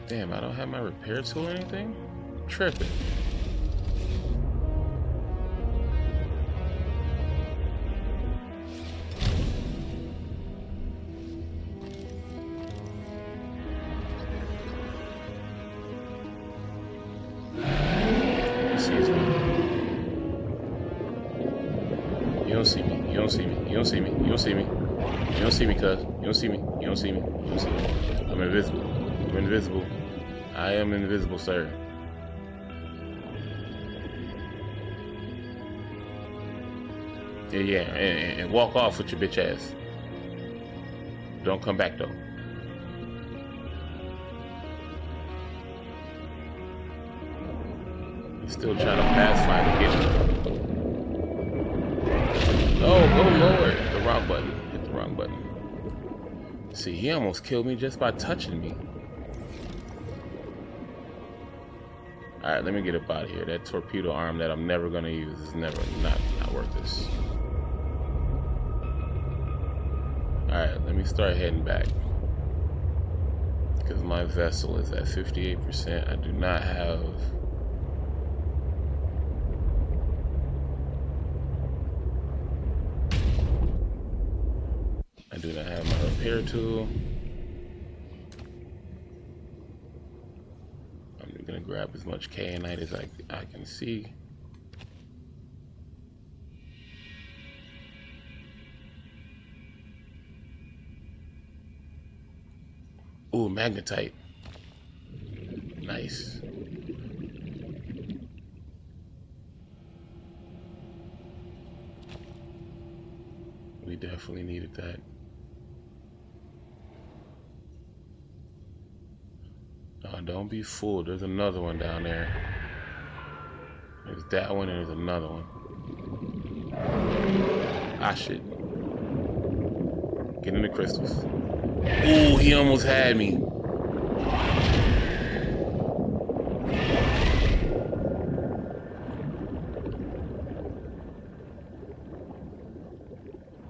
Damn, I don't have my repair tool or anything? I'm tripping. He sees me. You don't see me. You don't see me. You don't see me. You don't see me. You don't see me, cuz. You don't see me. You don't see me. You don't see me. I'm invisible. I'm invisible. I am invisible, sir. Yeah, and walk off with your bitch ass. Don't come back though. He's still trying to pass line to get me. Oh Lord! The wrong button. Hit the wrong button. See, he almost killed me just by touching me. Alright, let me get up out of here. That torpedo arm that I'm never gonna use is not worth this. Alright, let me start heading back. Because my vessel is at 58%. I do not have... I do not have my repair tool. I'm gonna grab as much kayanite as I can see. Ooh, magnetite. Nice. We definitely needed that. Oh, don't be fooled. There's another one down there. There's that one and there's another one. Ah, shit. Get in the crystals. Ooh, he almost had me.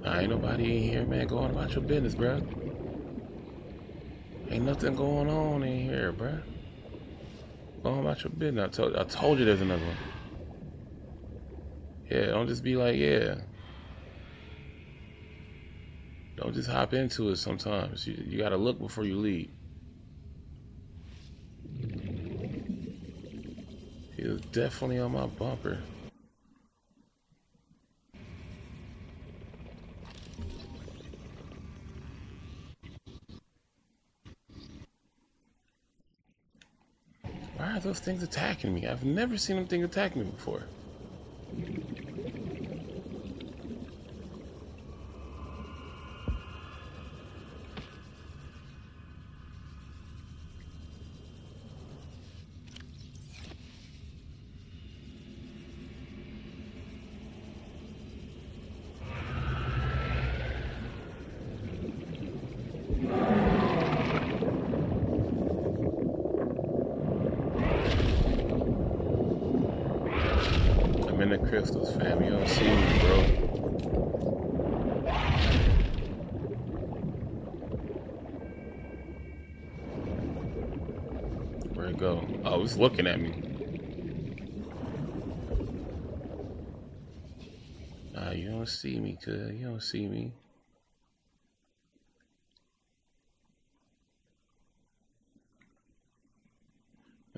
Ain't nobody in here, man. Go on about your business, bro. Ain't nothing going on in here, bruh. Go on about your business. I told you there's another one. Yeah, don't just be like, yeah. Don't just hop into it sometimes. You gotta look before you lead. He was definitely on my bumper. Why are those things attacking me? I've never seen them things attack me before. I'm in the crystals, fam. You don't see me, bro. Where'd it go? Oh, it's looking at me. Nah, you don't see me, cuz. You don't see me.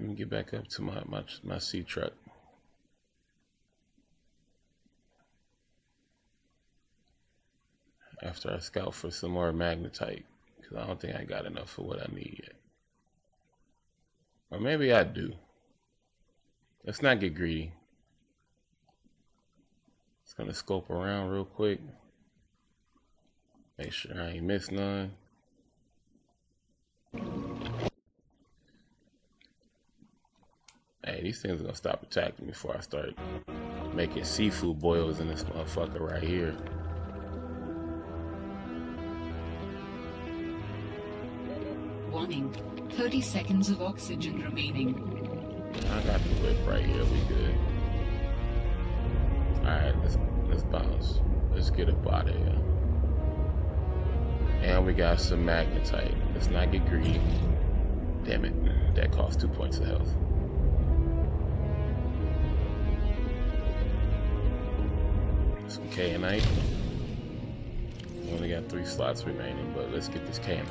me get back up to my sea truck. After I scout for some more magnetite, because I don't think I got enough for what I need yet. Or maybe I do. Let's not get greedy. Just gonna scope around real quick. Make sure I ain't missed none. Hey, these things are gonna stop attacking me before I start making seafood boils in this motherfucker right here. Warning, 30 seconds of oxygen remaining. I got the whip right here, we good. Alright, let's bounce. Let's get up out of here. And we got some magnetite. Let's not get greedy. Damn it, that cost 2 points of health. Some kayanite. We only got 3 slots remaining, but let's get this kayanite.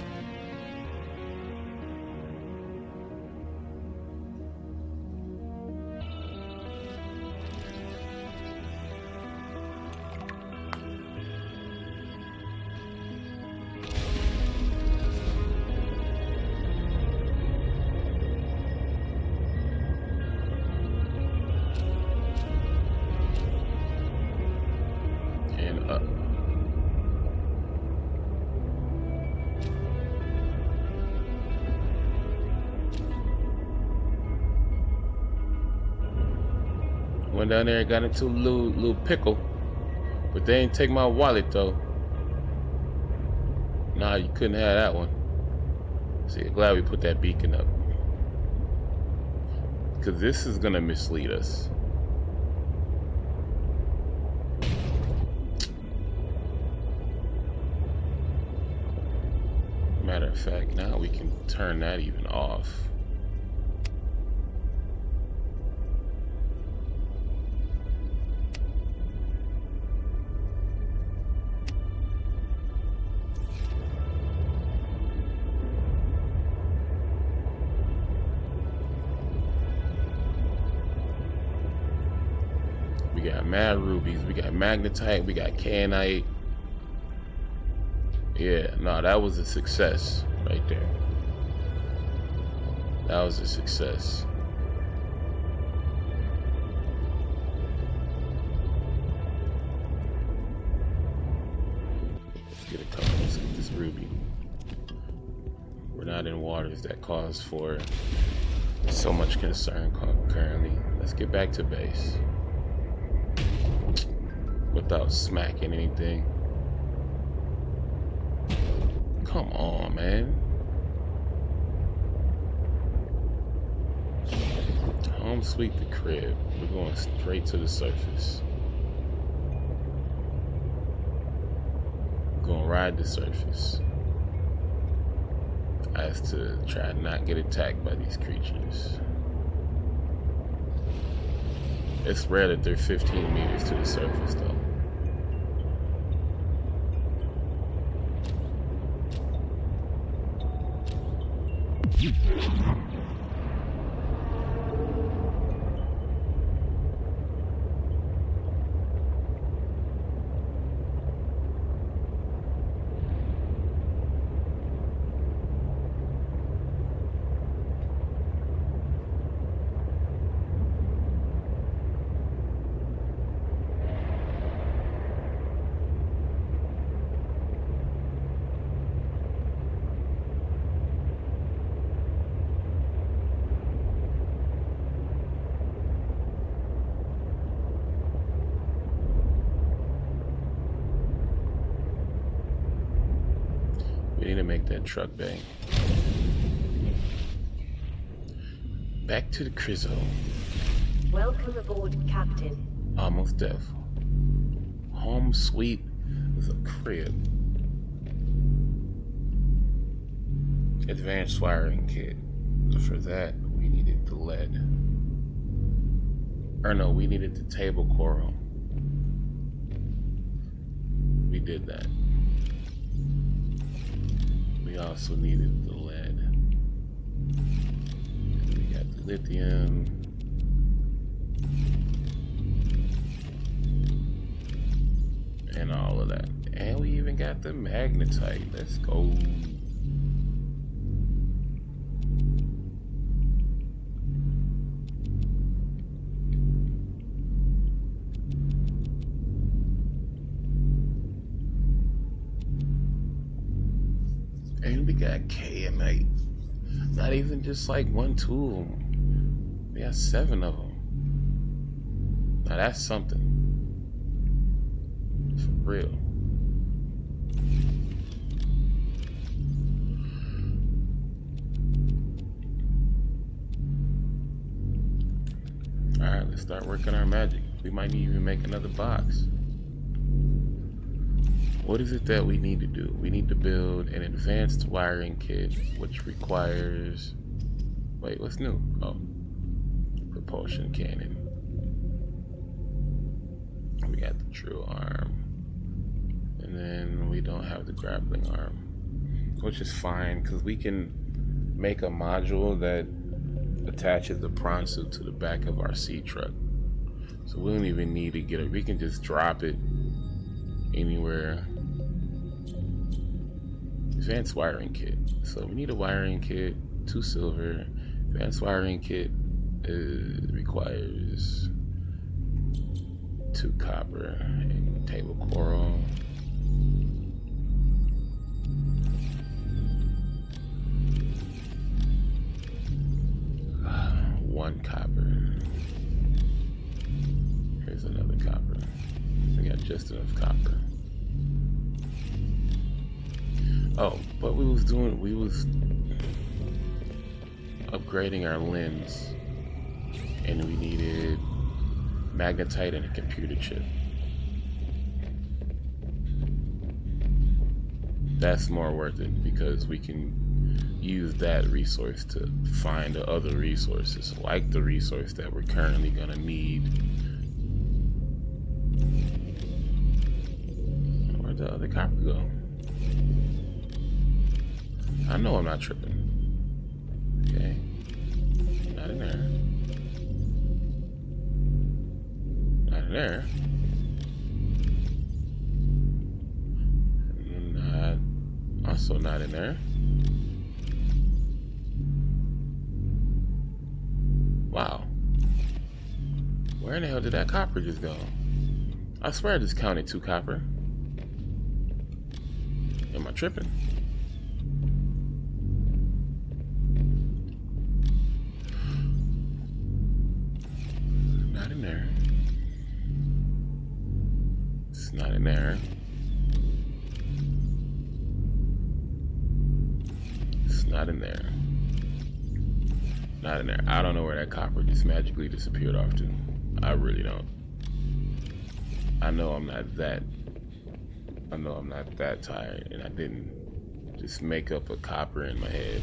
Went down there and got into a little pickle, but they ain't take my wallet though. Nah, you couldn't have that one. See, glad we put that beacon up, because this is gonna mislead us. Matter of fact, now we can turn that even off. We got mad rubies, we got magnetite, we got kayanite. Yeah, no, that was a success right there. That was a success. Let's get a couple. Let's get this ruby. We're not in waters that cause for so much concern currently. Let's get back to base without smacking anything. Come on, man. Home sweet the crib. We're going straight to the surface. We're gonna ride the surface. As to try not get attacked by these creatures. It's rare that they're 15 meters to the surface though. We need to make that truck bang. Back to the Crizzo. Welcome aboard, Captain. Almost deaf. Home sweet is a crib. Advanced wiring kit. For that, we needed the lead. Or no, we needed the table coral. We did that. We also needed the lead. We got the lithium. And all of that. And we even got the magnetite. Let's go. And we got KM8. Not even just like one tool. We got 7 of them. Now that's something. For real. Alright, let's start working our magic. We might even make another box. What is it that we need to do? We need to build an advanced wiring kit, which requires... Wait, what's new? Oh. Propulsion cannon. We got the drill arm. And then we don't have the grappling arm. Which is fine, because we can make a module that attaches the prawn suit to the back of our sea truck. So we don't even need to get it. We can just drop it anywhere. Advanced wiring kit. So we need a wiring kit, 2 silver. Advanced wiring kit requires 2 copper and table coral. One copper. Here's another copper. We got just enough copper. Oh, but we was upgrading our lens, and we needed magnetite and a computer chip. That's more worth it because we can use that resource to find the other resources, like the resource that we're currently gonna need. Where'd the other copper go? I know I'm not tripping. Okay. Not in there. Not in there. Not. Also not in there. Wow. Where in the hell did that copper just go? I swear I just counted 2 copper. Am I tripping? Not in there. It's not in there. It's not in there. Not in there. I don't know where that copper just magically disappeared off to. I really don't. I know I'm not that tired, and I didn't just make up a copper in my head.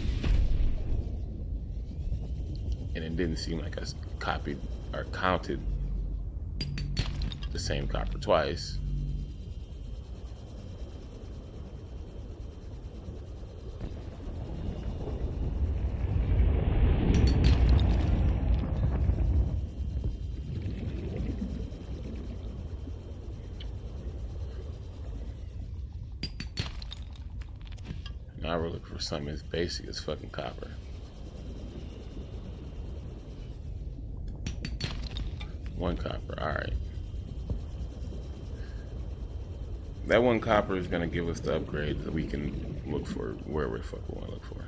And it didn't seem like I copied or counted the same copper twice. Now we're looking for something as basic as fucking copper. One copper, alright. That 1 copper is gonna give us the upgrade that we can look for wherever the fuck we wanna look for.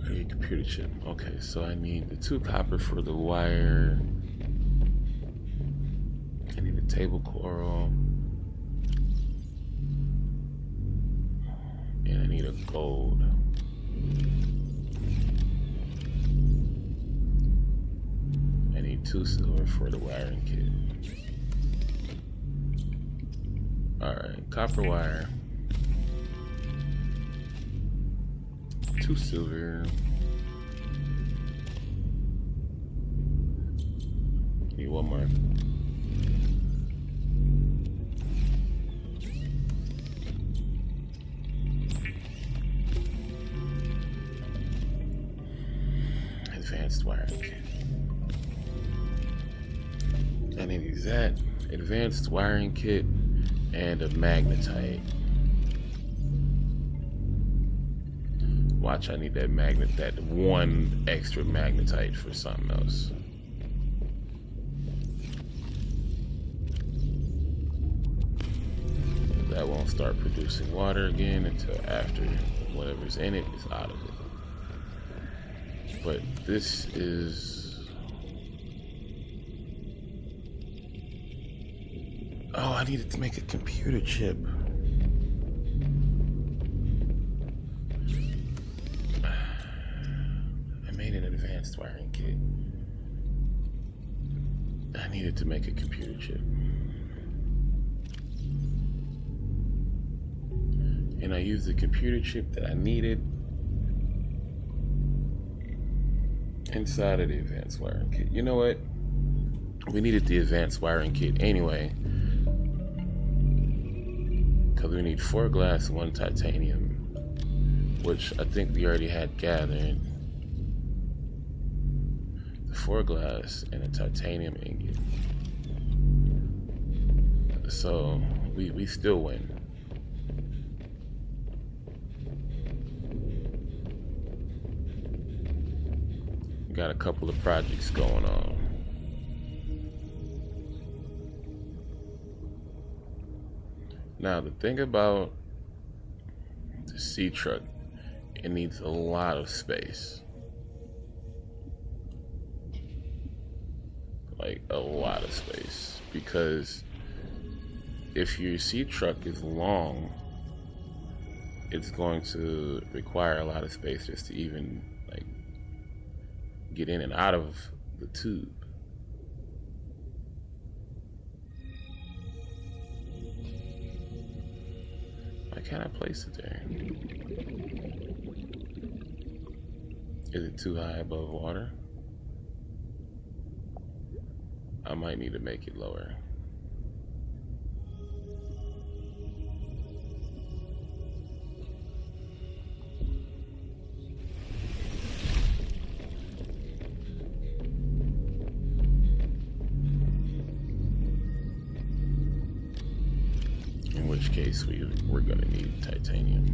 Hey, computer chip. Okay, so I need the 2 copper for the wire. I need a table coral. And I need a gold. I need 2 silver for the wiring kit. Alright, copper wire. 2 silver. Need 1 more. I need that advanced wiring kit and a magnetite. Watch, I need that that one extra magnetite for something else. That won't start producing water again until after whatever's in it is out of it. But this is... Oh, I needed to make a computer chip. I made an advanced wiring kit. I needed to make a computer chip. And I used the computer chip that I needed inside of the advanced wiring kit. You know what? We needed the advanced wiring kit anyway, because we need 4 glass, 1 titanium, which I think we already had gathered. The 4 glass and a titanium ingot. So we still win. Got a couple of projects going on. Now the thing about the sea truck, it needs a lot of space. Like a lot of space, because if your sea truck is long, it's going to require a lot of space just to even like get in and out of the tube. Why can't I place it there? Is it too high above water? I might need to make it lower. In which case we're gonna need titanium.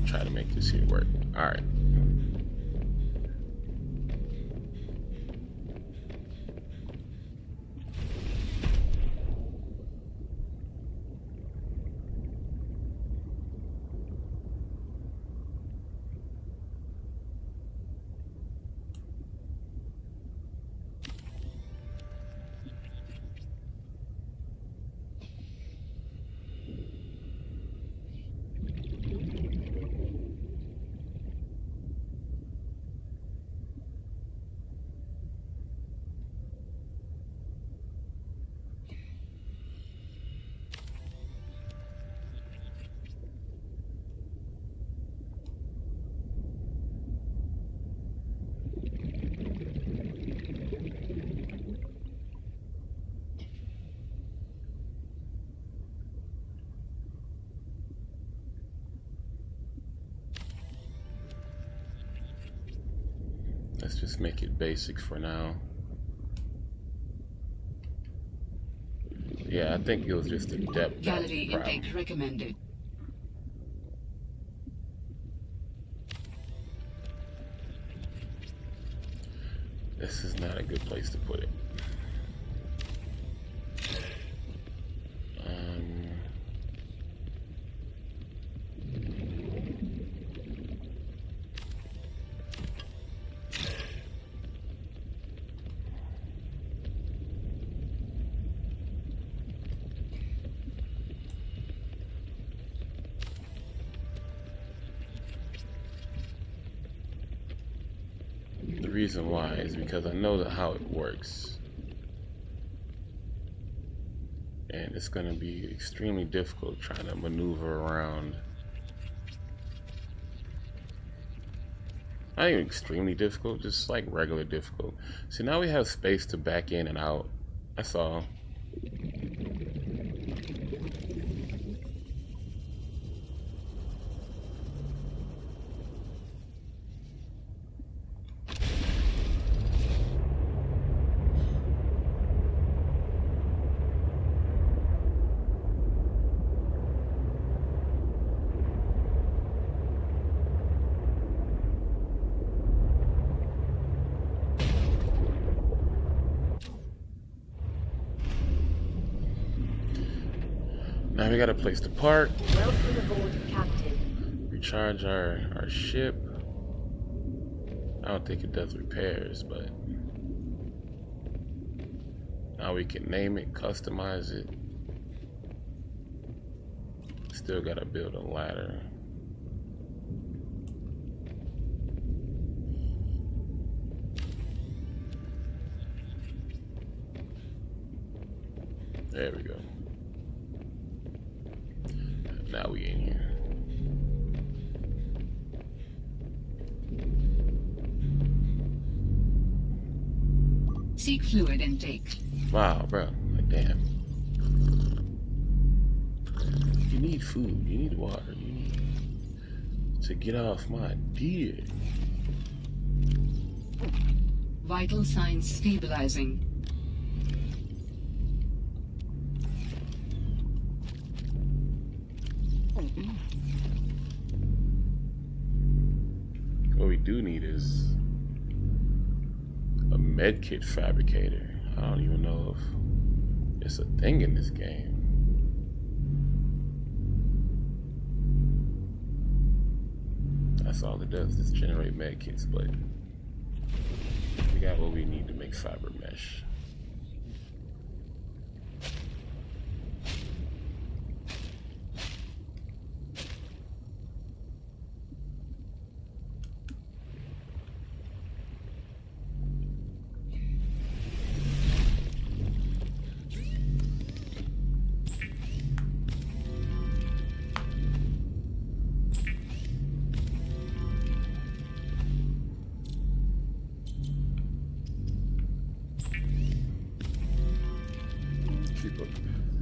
Try to make this here work. All right. Let's just make it basic for now. Yeah, I think it was just a depth Gallery problem. intake recommended. This is not a good place to put it. The reason why is because I know how it works, and it's going to be extremely difficult trying to maneuver around. Not even extremely difficult, just like regular difficult. So now we have space to back in and out. That's all. Now we got a place to park, Welcome aboard, Captain. recharge our ship. I don't think it does repairs, but now we can name it, customize it. Still gotta build a ladder. There we go. Now we in here. Seek fluid intake. Wow, bro. Like, damn. You need food. You need water. You need to get off my deer. Vital signs stabilizing. What we do need is a medkit fabricator. I don't even know if it's a thing in this game. That's all it does, is generate medkits, but we got what we need to make fiber mesh.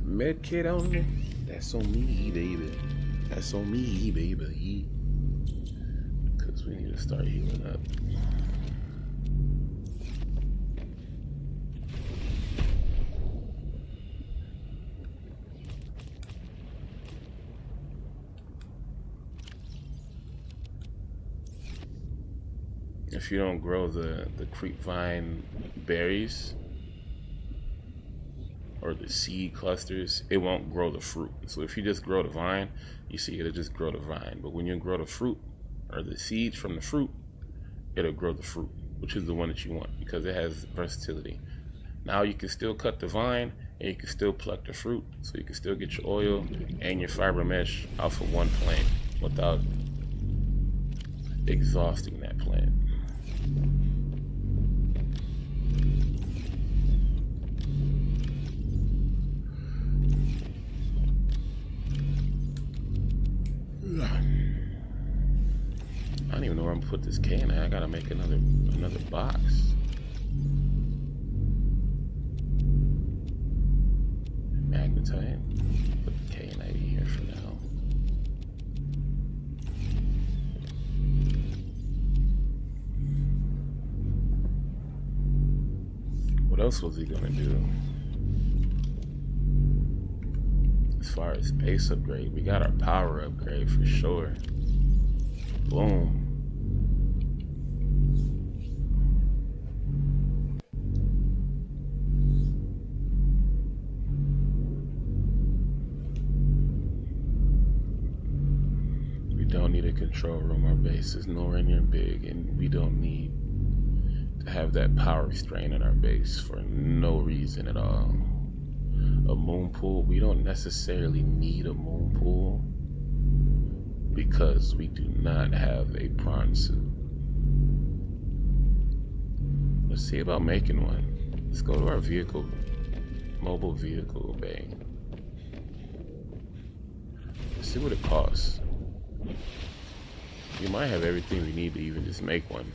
Med kit on me. That's on me, baby. That's on me, baby. Because we need to start healing up. If you don't grow the creep vine berries, or the seed clusters, it won't grow the fruit. So if you just grow the vine, you see it'll just grow the vine. But when you grow the fruit, or the seeds from the fruit, it'll grow the fruit, which is the one that you want because it has versatility. Now you can still cut the vine and you can still pluck the fruit, so you can still get your oil and your fiber mesh off of one plant without exhausting that plant. I don't even know where I'm gonna put this can at. I gotta make another box. Magnetite. Put the K&I here for now. What else was he gonna do? As far as base upgrade, we got our power upgrade for sure. Boom. We don't need a control room. Our base is nowhere near big, and we don't need to have that power strain in our base for no reason at all. A moon pool, we don't necessarily need a moon pool because we do not have a prawn suit. Let's see about making one. Let's go to our vehicle, mobile vehicle bay. Let's see what it costs. We might have everything we need to even just make one.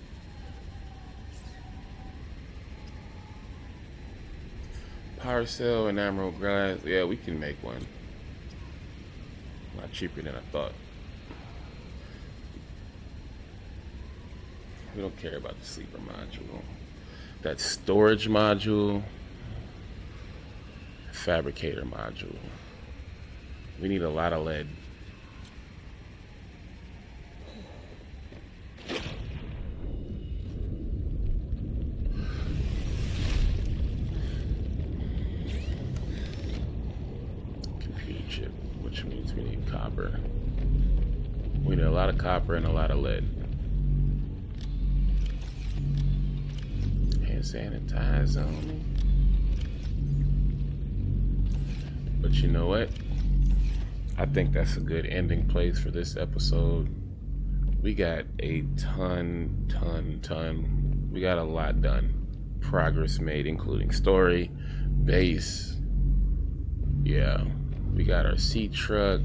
Power cell and emerald glass. Yeah, we can make one. A lot cheaper than I thought. We don't care about the sleeper module. That storage module, fabricator module. We need a lot of lead. Computer chip. which means we need copper. We need a lot of copper and a lot of lead. Hand sanitize on me. But you know what? I think that's a good ending place for this episode. We got a ton. We got a lot done. Progress made, including story, base. Yeah, we got our sea truck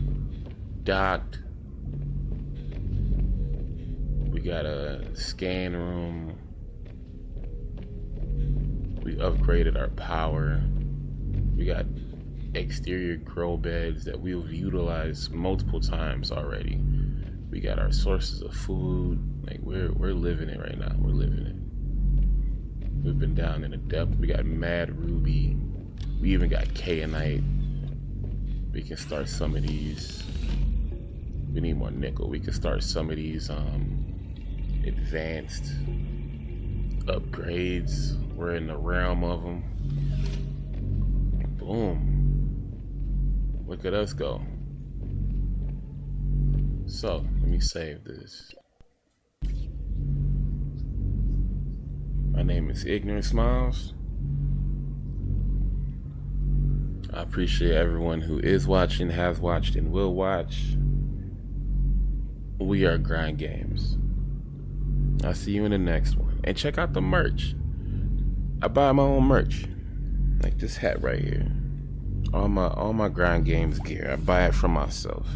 docked. We got a scan room. We upgraded our power. We got exterior grow beds that we've utilized multiple times already. We got our sources of food. Like we're living it right now. We're living it. We've been down in the depth. We got mad ruby. We even got kayanite. We can start some of these. We need more nickel. We can start some of these advanced upgrades. We're in the realm of them. Boom. Look at us go. So, let me save this. My name is Ignorant Smiles. I appreciate everyone who is watching, has watched, and will watch. We are Grind Games. I'll see you in the next one. And check out the merch. I buy my own merch. Like this hat right here. All my Grind Games gear. I buy it from myself.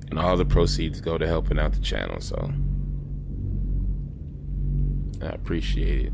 And all the proceeds go to helping out the channel, so I appreciate it.